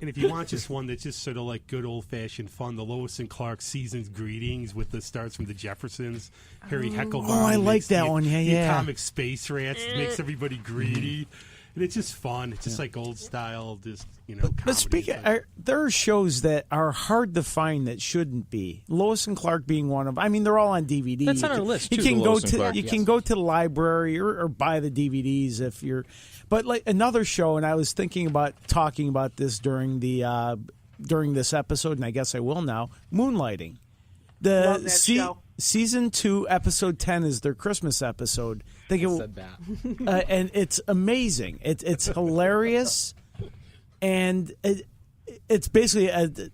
And if you want just one that's just sort of like good old-fashioned fun, the Lois and Clark Season's Greetings with the stars from the Jeffersons, Harry Heckelbaum. Oh, I like makes that one. Yeah. The comic Space Rats makes everybody greedy. And it's just fun. It's just like old style, just, But speaking, there are shows that are hard to find that shouldn't be. Lois and Clark being one of them. I mean, they're all on DVD. That's on our list, You too, can the go Lois and to Clark. you can go to the library or buy the DVDs if you're. But like another show, and I was thinking about talking about this during this episode, and I guess I will now. Moonlighting. Love that show. Season 2, episode 10 is their Christmas episode. I said that. And it's amazing. It's hilarious, and it's basically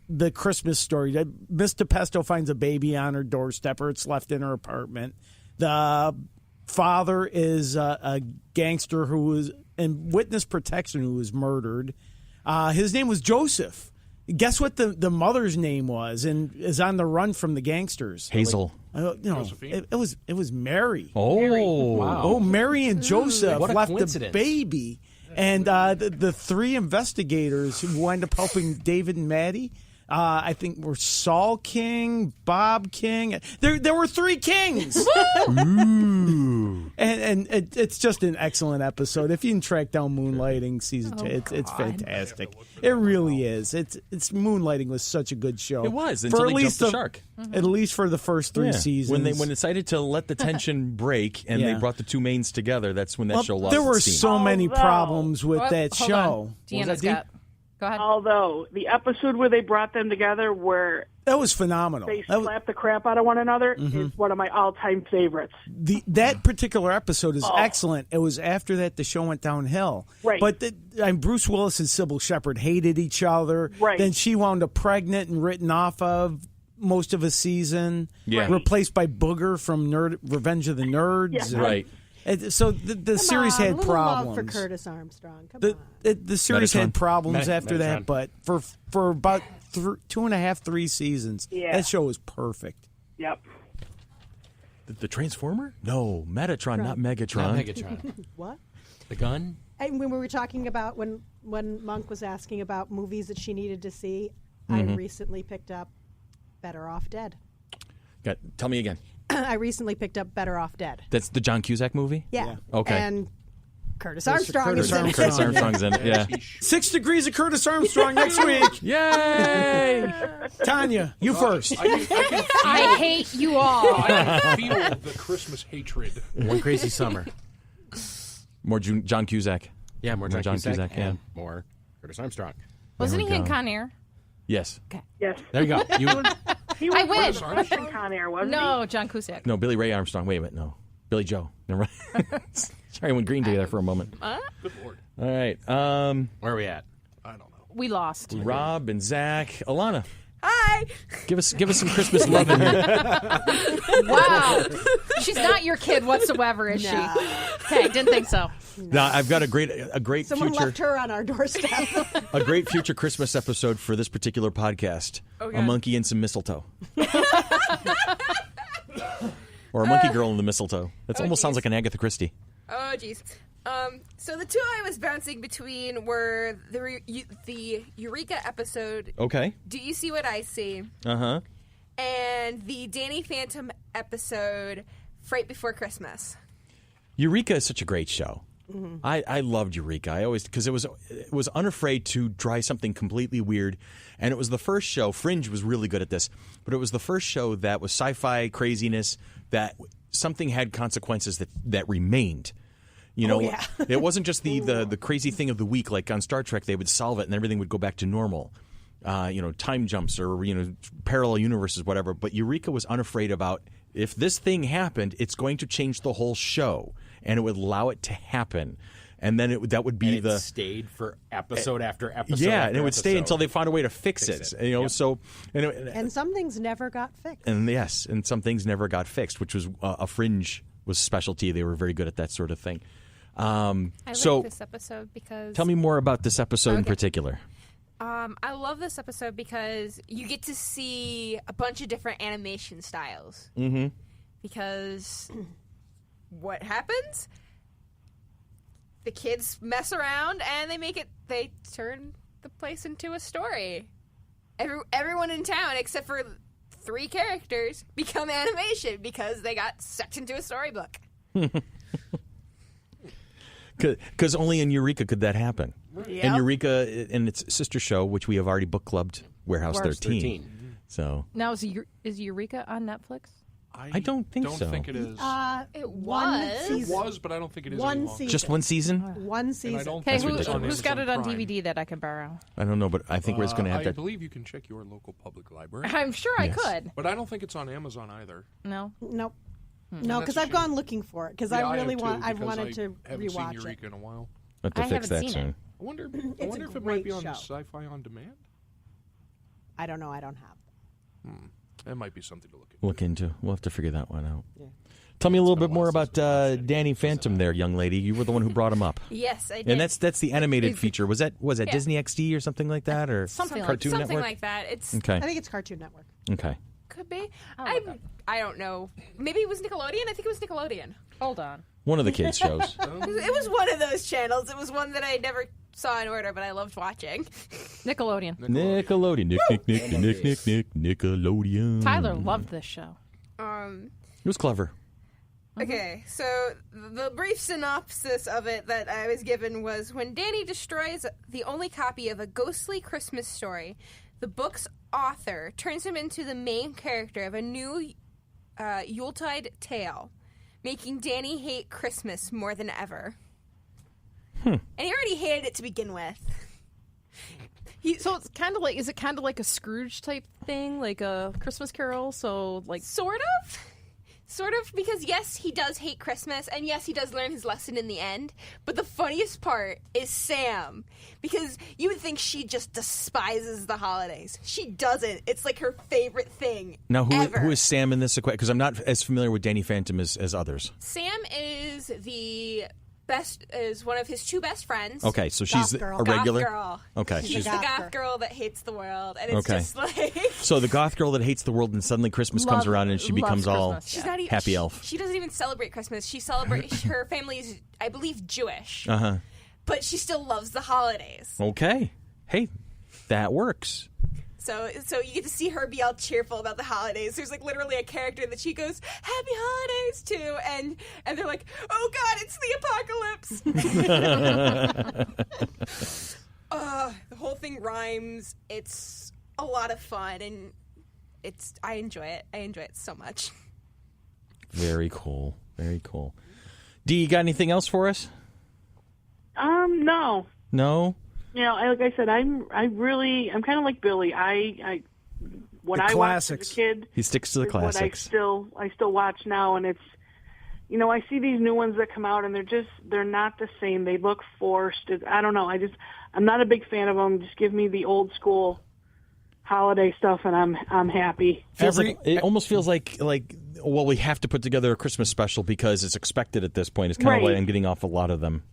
the Christmas story. Miss DePesto finds a baby on her doorstep, or it's left in her apartment. The father is a gangster who was in witness protection who was murdered. His name was Joseph. Guess what the mother's name was, and is on the run from the gangsters? Hazel. It was Mary. Oh, wow. Oh, Mary and Joseph What a left the coincidence. baby. And the 3 investigators who wind up helping David and Maddie, I think were Saul King, Bob King. There were 3 kings. Ooh. And it's just an excellent episode. If you can track down Moonlighting season 2, it's fantastic. It really is. It's Moonlighting was such a good show. It was until they jumped the shark. At least for the first 3 seasons. When they decided to let the tension break and they brought the 2 mains together, that's when that show lost There were its steam. so many problems with that Hold show. on. Deanna's got... Go ahead. Although the episode where they brought them together where That was phenomenal. they slap the crap out of one another is one of my all-time favorites. That particular episode is excellent. It was after that the show went downhill. Right. But Bruce Willis and Sybil Shepherd hated each other. Right. Then she wound up pregnant and written off of most of a season. Yeah. Replaced by Booger from Revenge of the Nerds. Yeah. Right. So the series had a little problems. love for Curtis Armstrong. Come on. The series Metatron. had problems after that, Metatron. but for about 2.5, 3 seasons, that show was perfect. Yep. The Transformer? No, Metatron, not Megatron. Not Megatron. What? The gun? And when we were talking about when Monk was asking about movies that she needed to see, I recently picked up Better Off Dead. Tell me again. I recently picked up Better Off Dead. That's the John Cusack movie? Yeah. Okay. And Curtis Armstrong Curtis is in it. Curtis Armstrong's in it, yeah. 6 Degrees of Curtis Armstrong next week. Yay! Tanya, you first. I hate you all. I can feel the Christmas hatred. One Crazy Summer. More John Cusack. Yeah, more More John John Cusack, Cusack, yeah. and more Curtis Armstrong. Wasn't he in go. Con Air? Yes. Yes. There you go. He was I win. Russian Con Air, wasn't No, John Cusack. No, Billy Ray Armstrong. Wait a minute. No. Billy Joe. Never mind. Sorry, I went green together for a moment. Good Lord. All right. Where are we at? I don't know. We lost. Rob and Zach. Ehlanna, Hi. give us some Christmas love in here. Wow. She's not your kid whatsoever, is she? Okay, didn't think so. Now, I've got a great Someone future left her on our doorstep. a great future Christmas episode for this particular podcast. A monkey and some mistletoe. Or a monkey girl in the mistletoe. That almost sounds like an Agatha Christie. Oh, jeez. So the two I was bouncing between were the Eureka episode, Okay. Do You See What I See? Uh-huh. And the Danny Phantom episode, Fright Before Christmas. Eureka is such a great show. I loved Eureka. I always, because it was unafraid to try something completely weird, and it was the first show. Fringe was really good at this, but it was the first show that was sci-fi craziness that something had consequences that remained. You know, it wasn't just the crazy thing of the week, like on Star Trek. They would solve it and everything would go back to normal. Time jumps or parallel universes, whatever. But Eureka was unafraid about, if this thing happened, it's going to change the whole show, and it would allow it to happen. And then that would be And it stayed for episode after episode. Yeah, after and it would stay episode. until they found a way to fix it. You know, Yep. so And some things never got fixed. and some things never got fixed, which was a Fringe was specialty. They were very good at that sort of thing. I So like this episode because... tell me more about this episode in particular. I love this episode because you get to see a bunch of different animation styles. Mm-hmm. Because what happens? The kids mess around and they turn the place into a story. Everyone in town, except for 3 characters, become animation because they got sucked into a storybook. Because only in Eureka could that happen. Yep. And Eureka and its sister show, which we have already book clubbed, Warehouse 13. So Now, is Eureka on Netflix? I don't think so. Don't think it is. It One was. It season. was, but I don't think it is One any longer. season. Just one season? One And I season. don't Okay, think it's on who's got it Amazon on Prime. DVD that I can borrow? I don't know, but I think we're just going to have I that. believe you can check your local public library, I'm sure I Yes. could. but I don't think it's on Amazon either. No? Nope. No, That's because a I've shame. gone looking for it because Yeah, I have really too, want. I because wanted to haven't seen rewatch it. Eureka in a while. Have to I fix haven't that seen soon. it. I wonder a if it might be great on show. Sci-Fi on Demand. I don't know. I don't have. That might be something to look at. Look into. We'll have to figure that one out. Tell me a little bit more about Danny Phantom there, young lady. You were the one who brought him up. Yes, I did. And that's the animated feature. Was that Disney XD or something like that, or Something like- Cartoon something Network? like that. It's Okay. I think it's Cartoon Network. Okay. could be. I don't know. Maybe it was Nickelodeon. I think it was Nickelodeon. Hold on. One of the kids' shows. It was one of those channels. It was one that I never saw in order, but I loved watching. Nickelodeon. Nickelodeon. Nickelodeon. Tyler loved this show. It was clever. Okay, so the brief synopsis of it that I was given was when Danny destroys the only copy of A Ghostly Christmas Story, the book's author turns him into the main character of a new Yuletide tale, making Danny hate Christmas more than ever. And he already hated it to begin with. So it's kind of like, is it kind of like a Scrooge type thing, like a Christmas Carol? So like, Sort of, because yes, he does hate Christmas, and yes, he does learn his lesson in the end, but the funniest part is Sam, because you would think she just despises the holidays. She doesn't. It's like her favorite thing Now, ever. who is Sam in this equation? Because I'm not as familiar with Danny Phantom as others. Sam is is one of his 2 best friends. Okay, so she's Goth girl. a regular. Goth girl. Okay, She's the Goth goth girl. girl that hates the world, and it's Okay. just like... So the goth girl that hates the world, and suddenly Christmas comes Love- around, and she loves becomes all Christmas, She's not even, happy elf. She doesn't even celebrate Christmas. She celebrates... her family is, I believe, Jewish. Uh-huh. But she still loves the holidays. Okay. Hey, that works. So you get to see her be all cheerful about the holidays. There's like literally a character that she goes, "Happy Holidays" to, and they're like, "Oh God, it's the apocalypse." The whole thing rhymes. It's a lot of fun, and I enjoy it. I enjoy it so much. Very cool. Very cool. Dee, you got anything else for us? No. No? You know, like I said, I'm kind of like Billy. What I watched as a kid, he sticks to the classics. What I still watch now, and it's, you know, I see these new ones that come out, and they're not the same. They look forced. I don't know. I'm not a big fan of them. Just give me the old school holiday stuff, and I'm happy. It almost feels like well, we have to put together a Christmas special because it's expected at this point. It's kind of why I'm getting off a lot of them.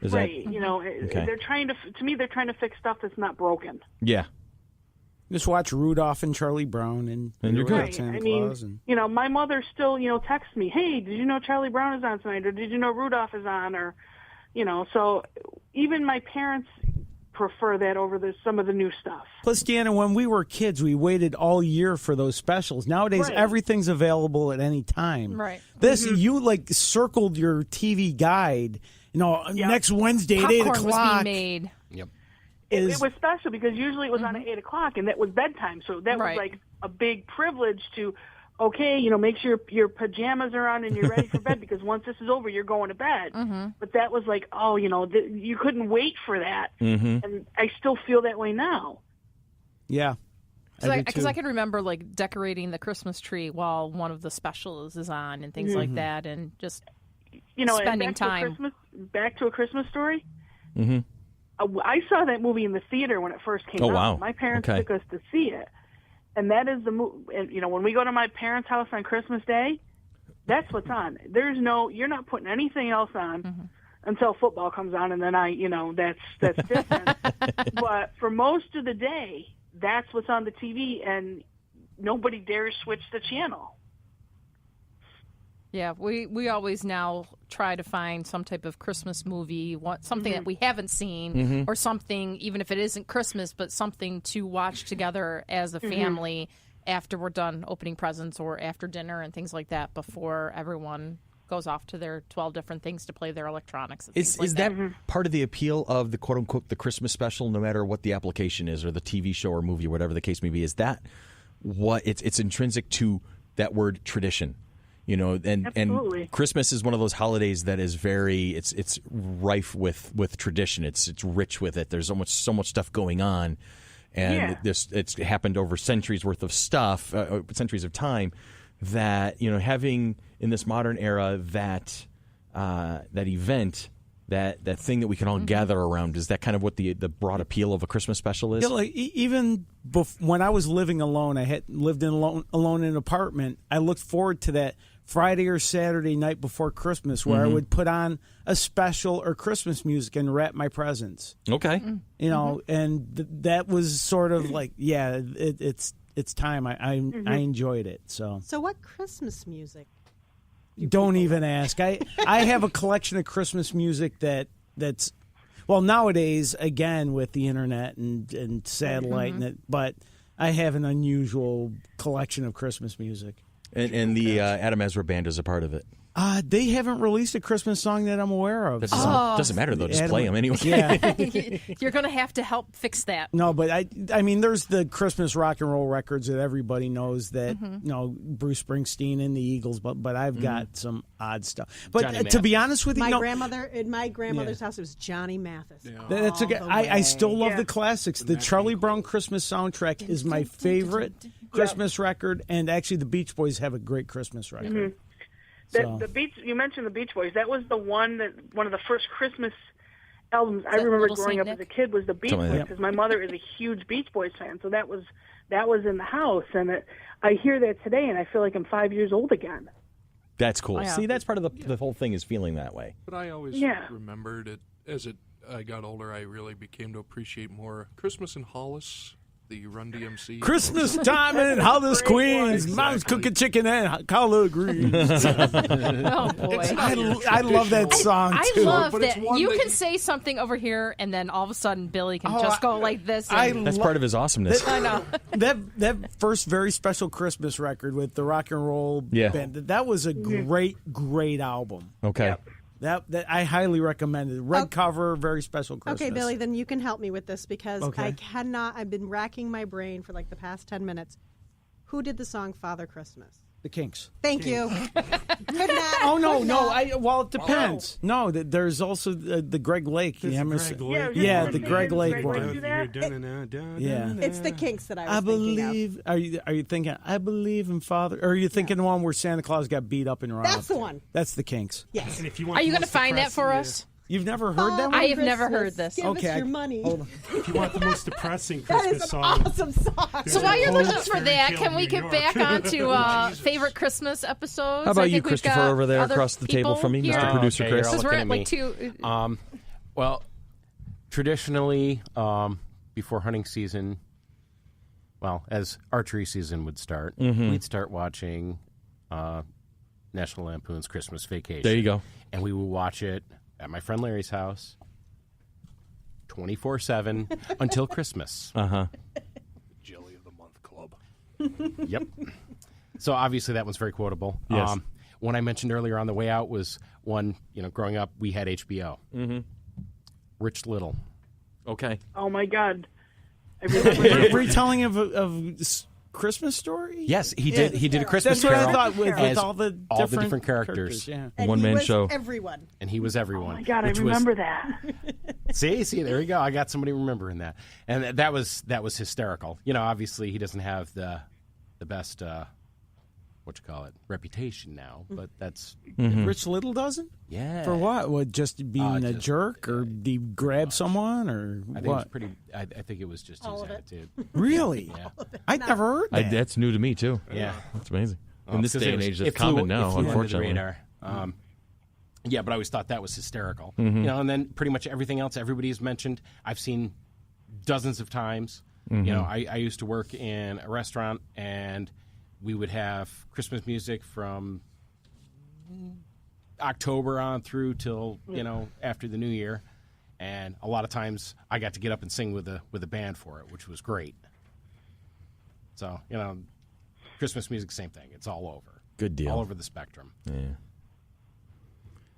Is right. That, you know, they're trying to trying to fix stuff that's not broken. Yeah. Just watch Rudolph and Charlie Brown, and you're good. Right. I mean, you know, my mother still, you know, texts me, "Hey, did you know Charlie Brown is on tonight?" Or "Did you know Rudolph is on?" Or, you know, so even my parents prefer that over some of the new stuff. Plus, Deanna, when we were kids, we waited all year for those specials. Nowadays, everything's available at any time. Right. This, you like circled your TV guide. You know, next Wednesday at 8 o'clock. Popcorn was being made. Yep. It was special because usually it was on at 8 o'clock, and that was bedtime. So that was like a big privilege to, okay, you know, make sure your pajamas are on and you're ready for bed because once this is over, you're going to bed. Mm-hmm. But that was like, oh, you know, you couldn't wait for that. Mm-hmm. And I still feel that way now. Yeah. Because I can remember like decorating the Christmas tree while one of the specials is on and things like that, and just spending time. Back to a Christmas Story. Mm-hmm. I saw that movie in the theater when it first came out. Wow. My parents took us to see it. And that is the movie. You know, when we go to my parents' house on Christmas Day, that's what's on. You're not putting anything else on until football comes on, and then that's different. But for most of the day, that's what's on the TV, and nobody dares switch the channel. Yeah, we always now try to find some type of Christmas movie, something that we haven't seen, or something, even if it isn't Christmas, but something to watch together as a family after we're done opening presents or after dinner and things like that before everyone goes off to their 12 different things to play their electronics. Is that part of the appeal of the quote-unquote the Christmas special, no matter what the application is or the TV show or movie or whatever the case may be? Is that what it's intrinsic to that word tradition? You know, and Christmas is one of those holidays that is it's rife with tradition. It's rich with it. There's so much stuff going on, and it's happened over centuries worth of stuff, centuries of time. That having in this modern era that event, that thing that we can all gather around, is that kind of what the broad appeal of a Christmas special is? Yeah, like even when I was living alone, I had lived alone in an apartment. I looked forward to that Friday or Saturday night before Christmas, where I would put on a special or Christmas music and wrap my presents. Okay, and that was sort of like, it's time. I enjoyed it. So what Christmas music? Don't even ask. I have a collection of Christmas music that's well, nowadays, again with the internet and satellite, but I have an unusual collection of Christmas music. And the Adam Ezra Band is a part of it. They haven't released a Christmas song that I'm aware of. That doesn't matter, though. Just play them anyway. Yeah. You're going to have to help fix that. No, but I mean, there's the Christmas rock and roll records that everybody knows that, Bruce Springsteen and the Eagles, but I've got some odd stuff. But to be honest with you, in my grandmother's house, it was Johnny Mathis. Yeah. That's okay. I still love the classics. The Charlie Brown Christmas soundtrack is my favorite Christmas record, and actually the Beach Boys have a great Christmas record. The Beach, you mentioned the Beach Boys. That was one of the first Christmas albums I remember growing up as a kid was the Beach Boys, because my mother is a huge Beach Boys fan. So that was in the house, and I hear that today, and I feel like I'm 5 years old again. That's cool. Yeah. See, that's part of the whole thing is feeling that way. But I always remembered it as I got older. I really became to appreciate more Christmas in Hollis. the Run DMC. Christmas time in Hollis, Queens. Mom's cooking chicken and collard greens. Oh boy, I love that song I too. love but it's that one you that can say something over here, and then all of a sudden Billy can just go like this. And, That's part of his awesomeness. I know. that first Very Special Christmas record with the rock and roll band, that was a great album. Okay. That I highly recommend it. Red cover, Very Special Christmas. Okay, Billy, then you can help me with this because Okay. I cannot. I've been racking my brain for like the past 10 minutes. Who did the song Father Christmas? The Kinks. Thank you. Could not. Oh no, could no. not. Well, it depends. No, there's also the Greg Lake. There's Emerson. Greg Lake. Yeah, the Greg Lake one. Yeah. It's the Kinks that I was I thinking of. believe. Are you thinking? I believe in Father. Or are you thinking the one where Santa Claus got beat up and robbed? That's the one. That's the Kinks. Yes. And if you want Are you the going to most find that for depressing, us? You've never heard that one? I have never heard this. Give Okay, us your money. Hold on. If you want the most depressing That Christmas is an song, awesome song. So while you're There's looking a for Fairy that, Tale can we New get York. back onto favorite Christmas episodes? How about I you, think we've Christopher, got over there other across the table people from me, here. Mr. Producer Okay, Chris? you're all Because we're at looking at like me. two. Well, traditionally, before hunting season, well, as archery season would start, we'd start watching National Lampoon's Christmas Vacation. There you go. And we would watch it at my friend Larry's house 24/7 until Christmas. Uh-huh. Jelly of the Month Club. Yep. So obviously that one's very quotable. Yes. One I mentioned earlier on the way out was one, growing up, we had HBO. Mm-hmm. Rich Little. Okay. Oh my God. I remember Retelling of Christmas story? Yes, he did. He did a Christmas That's what Carol. I thought with as all the different characters. Yeah. And One-man he was show. Everyone. And he was everyone. Oh my God, I which was- remember that. See, there you go. I got somebody remembering that, and that was hysterical. Obviously he doesn't have the best reputation now, but that's Rich Little doesn't? yeah. For what? What, just being a just- jerk? Or did he grab someone? Or I think it was what? pretty. I think it was just All his of it. attitude. Really? Yeah. I never heard that. That's new to me, too. Yeah. That's amazing. In this Because day it and was- age, it it's flew- common it now, flew under the unfortunately. radar. Yeah, but I always thought that was hysterical. And then pretty much everything else everybody's mentioned, I've seen dozens of times. I used to work in a restaurant, and we would have Christmas music from October on through till after the New Year, and a lot of times I got to get up and sing with a band for it, which was great. So Christmas music, same thing. It's all over. Good deal. All over the spectrum. Yeah.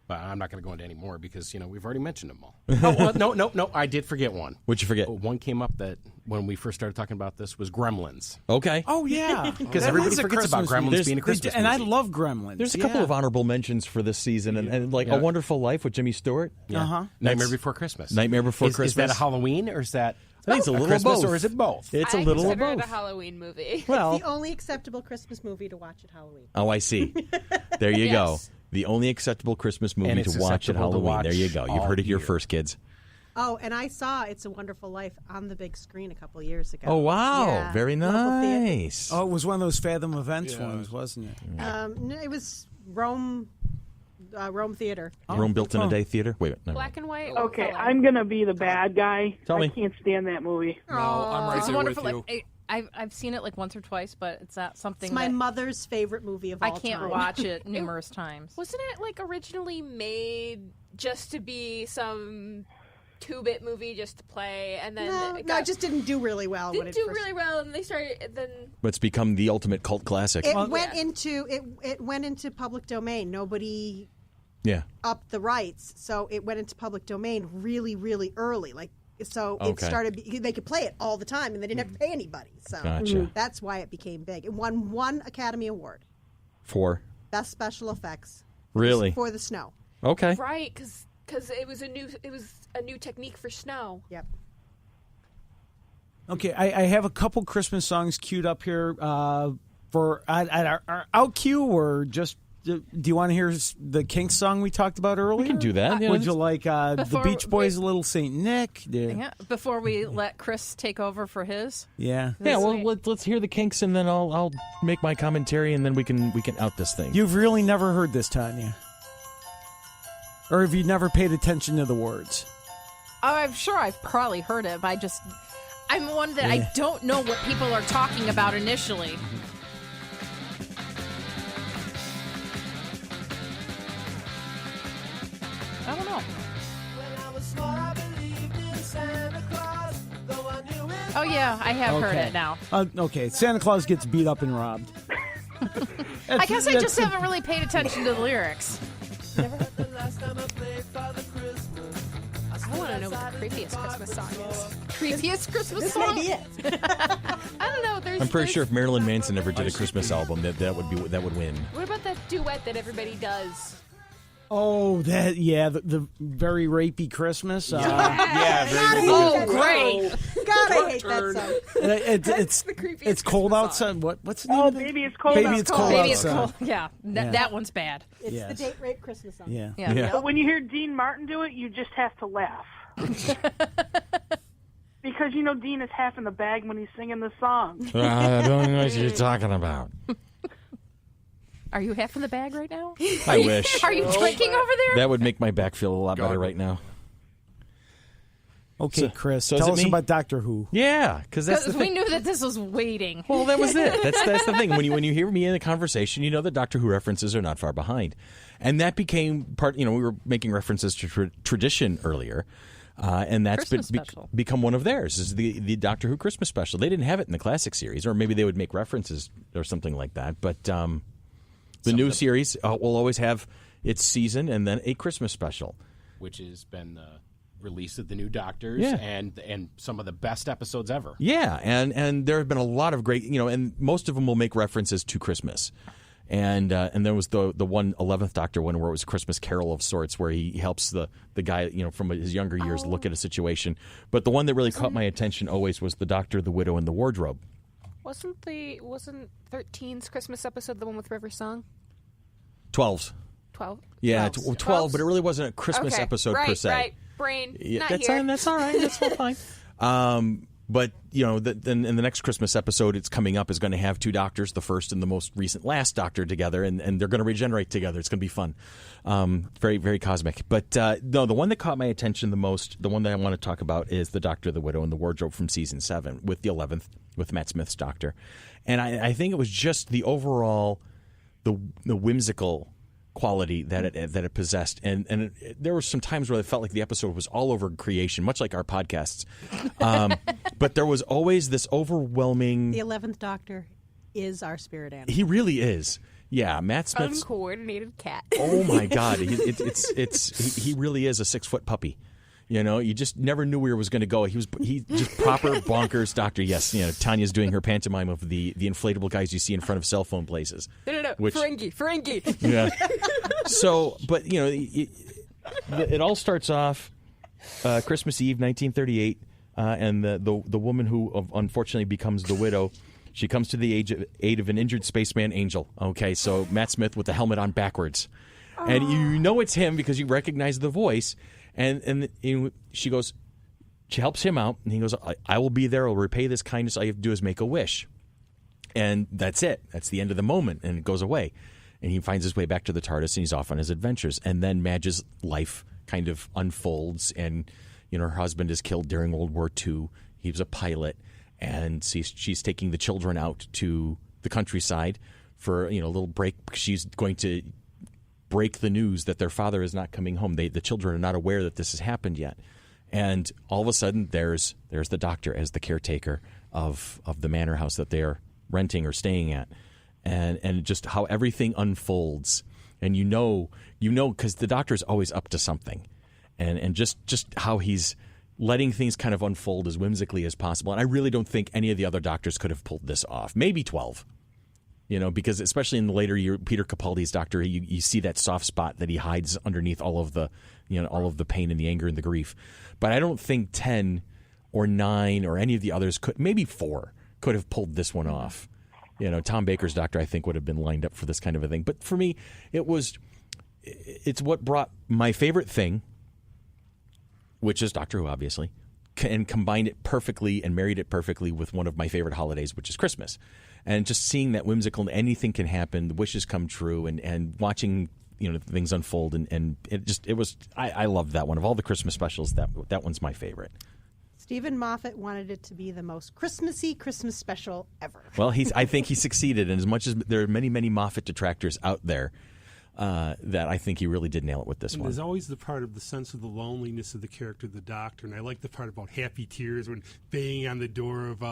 But I'm not going to go into any more because, we've already mentioned them all. Oh, no. I did forget one. What'd you forget? One came up that when we first started talking about this was Gremlins. Okay. Oh, yeah. Because That everybody is a forgets about Christmas Gremlins movie. being a Christmas And I movie. love Gremlins. There's a couple of honorable mentions for this season, and like A Wonderful Life with Jimmy Stewart. Yeah. Uh-huh. Nightmare Before Christmas. Nightmare Before Is that Christmas. a Halloween or is that I think it's a little of Christmas both. or is it both? It's a I little of consider it both. a Halloween movie. Well, It's the only acceptable Christmas movie to watch at Halloween. oh, I see. There you go. Yes. The only acceptable Christmas And movie it's to watch at acceptable to Halloween. There you watch go. You've all heard it here year. first, kids. Oh, and I saw It's a Wonderful Life on the big screen a couple years ago. Oh, wow. Yeah. Very Local theater. nice. Oh, it was one of those Fathom Events ones, wasn't it? No, it was Rome Theater. Rome Built in a Day Theater. Wait, no. Black and white. Okay, color? I'm going to be the bad guy. Tell me. I can't stand that movie. No, I'm right It's there wonderful. with you. I've seen it like once or twice, but it's not something It's my that mother's favorite movie of all I time. can't watch it numerous times. Wasn't it like originally made just to be some 2-bit movie just to play, and then No, it just didn't do really well. when didn't it do first- really well, and they started then. But it's become the ultimate cult classic. It went into public domain. Nobody Yeah. upped the rights, so it went into public domain really, really early. So it Okay. started. They could play it all the time, and they didn't have to pay anybody. So Gotcha. that's why it became big. It won one Academy Award, For Best Special Effects. really? For the snow. Okay. Right, because it was a new technique for snow. Yep. Okay, I have a couple Christmas songs queued up here for at our out cue, or just do you want to hear the Kinks song we talked about earlier? We can do that. Would you like the Before Beach Boys' we- Little Saint Nick? Yeah, before we let Chris take over for his. Yeah. Yeah, well, let's hear the Kinks, and then I'll make my commentary, and then we can out this thing. You've really never heard this, Tanya? Or have you never paid attention to the words? Oh, I'm sure I've probably heard it, but I'm one that I don't know what people are talking about initially. I don't know. Oh, yeah, I have heard it now. Okay, Santa Claus gets beat up and robbed. I guess I just haven't really paid attention to the lyrics. I want to know what the creepiest Christmas song is. Creepiest Christmas song? This may be it. I don't know. I'm pretty sure if Marilyn Manson ever did a Christmas album, that would win. What about that duet that everybody does? Oh, the very rapey Christmas. Very Oh, great. God, I hate that song. It's the creepiest it's cold Christmas outside. What's the name? Oh, of it? baby, it's cold. Baby, it's cold Baby, it's outside. cool. Yeah, that one's bad. It's Yes. the date rape Christmas song. Yeah. Yeah. But when you hear Dean Martin do it, you just have to laugh. Because Dean is half in the bag when he's singing the song. I don't know what you're talking about. Are you half in the bag right now? I wish. Are you drinking over there? That would make my back feel a lot better right now. Okay, Chris, so is tell it us me? about Doctor Who. Yeah, because that's the Because we thing. knew that this was waiting. Well, that was it. That's the thing. When you hear me in the conversation, you know the Doctor Who references are not far behind, and that became part. We were making references to tradition earlier, and that's become one of theirs. Is the Doctor Who Christmas special? They didn't have it in the classic series, or maybe they would make references or something like that. But the new series will always have its season and then a Christmas special, which has been the release of the new Doctors and some of the best episodes ever. Yeah, and there have been a lot of great, and most of them will make references to Christmas. And there was the 11th Doctor one where it was a Christmas Carol of sorts, where he helps the guy, from his younger years look at a situation. But the one that really caught my attention always was the Doctor, the Widow, and the Wardrobe. Wasn't 13's Christmas episode the one with River Song? 12's. 12? Yeah, 12's. 12, but it really wasn't a Christmas episode per se. Right, brain, Yeah, not that's here. That's all right. That's all fine. But then in the next Christmas episode, it's coming up is going to have two Doctors, the first and the most recent last Doctor together, and they're going to regenerate together. It's going to be fun, very very cosmic. But no, the one that caught my attention the most, the one that I want to talk about, is the Doctor, the Widow, and the Wardrobe from season 7 with the 11th with Matt Smith's Doctor, and I think it was just the overall the whimsical quality that it possessed, and there were some times where it felt like the episode was all over creation, much like our podcasts. But there was always this overwhelming. The 11th Doctor is our spirit animal. He really is. Yeah, Matt Smith's uncoordinated cat. Oh my God, he really is a 6-foot puppy. You just never knew where it was going to go. He just proper bonkers Doctor. Yes, Tanya's doing her pantomime of the inflatable guys you see in front of cell phone places. No, Ferengi. Yeah. So, but it all starts off Christmas Eve, 1938, and the woman who unfortunately becomes the widow. She comes to the aid of an injured spaceman angel. Okay, so Matt Smith with the helmet on backwards, and you know it's him because you recognize the voice. And she goes, she helps him out, and he goes, I will be there. I'll repay this kindness. All you have to do is make a wish. And that's it. That's the end of the moment, and it goes away. And he finds his way back to the TARDIS, and he's off on his adventures. And then Madge's life kind of unfolds, and her husband is killed during World War II. He was a pilot, and she's taking the children out to the countryside for a little break. She's going to break the news that their father is not coming home. The children are not aware that this has happened yet. And all of a sudden, there's the Doctor as the caretaker of the manor house that they're renting or staying at. And just how everything unfolds. And you know, because the Doctor is always up to something. And just how he's letting things kind of unfold as whimsically as possible. And I really don't think any of the other Doctors could have pulled this off. Maybe 12. Because especially in the later year, Peter Capaldi's Doctor, you see that soft spot that he hides underneath all of the, all of the pain and the anger and the grief. But I don't think 10 or 9 or any of the others could, maybe 4 could have pulled this one off. Tom Baker's Doctor, I think, would have been lined up for this kind of a thing. But for me, it's what brought my favorite thing, which is Doctor Who, obviously, and combined it perfectly and married it perfectly with one of my favorite holidays, which is Christmas. And just seeing that whimsical, anything can happen, the wishes come true, and watching things unfold, and it was I loved that one of all the Christmas specials. That one's my favorite. Stephen Moffat wanted it to be the most Christmassy Christmas special ever. Well, I think he succeeded, and as much as there are many, many Moffat detractors out there, that I think he really did nail it with this one. There's always the part of the sense of the loneliness of the character, the doctor, and I like the part about happy tears when banging on the door of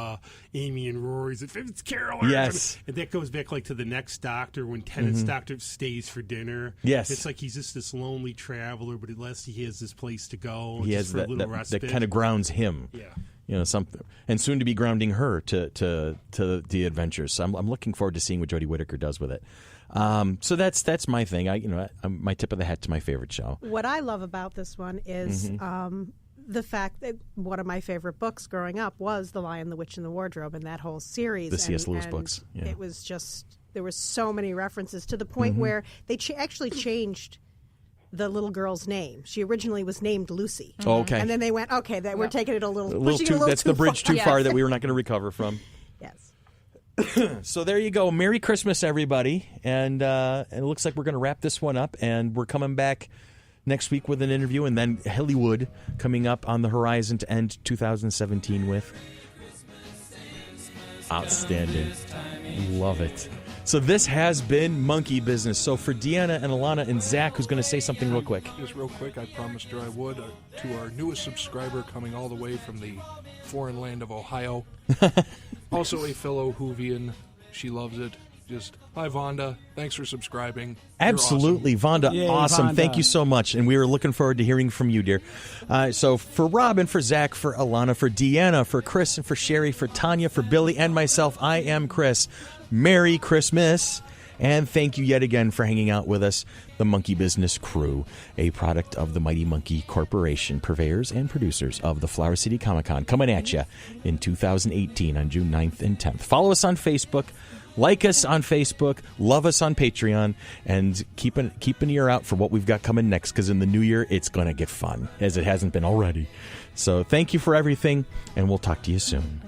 Amy and Rory's, it's Carol. Yes. And that goes back like to the next doctor when Tennant's doctor stays for dinner. Yes. It's like he's just this lonely traveler, but at least he has this place to go. He has for a that, little respite. that kind of grounds him. Yeah. Something, and soon to be grounding her to the adventures. So I'm looking forward to seeing what Jodie Whittaker does with it. So that's my thing. My tip of the hat to my favorite show. What I love about this one is the fact that one of my favorite books growing up was The Lion, the Witch, and the Wardrobe, and that whole series. The C.S. Lewis books. Yeah. It was just, there were so many references to the point where they actually changed the little girl's name. She originally was named Lucy. Oh, okay. And then they went, okay, we're taking it a little too. That's the bridge too far that we were not going to recover from. Yes. So there you go. Merry Christmas, everybody. And it looks like we're going to wrap this one up, and we're coming back next week with an interview, and then Hollywood coming up on the horizon to end 2017 with. Outstanding. Love it. So this has been Monkey Business. So for Deanna and Ehlanna and Zach, who's going to say something real quick? Just real quick, I promised her I would. To our newest subscriber coming all the way from the foreign land of Ohio. Also a fellow Whovian. She loves it. Just, hi, Vonda. Thanks for subscribing. Absolutely. Awesome. Vonda, Yay, awesome. Vonda. Thank you so much. And we are looking forward to hearing from you, dear. So for Robin, for Zach, for Ehlanna, for Deanna, for Chris, and for Cherie, for Tanya, for Billy, and myself, I am Chris. Merry Christmas. And thank you yet again for hanging out with us, the Monkey Business crew, a product of the Mighty Monkey Corporation, purveyors and producers of the Flower City Comic Con, coming at you in 2018 on June 9th and 10th. Follow us on Facebook. Like us on Facebook, love us on Patreon, and keep an ear out for what we've got coming next, because in the new year, it's going to get fun, as it hasn't been already. So thank you for everything, and we'll talk to you soon.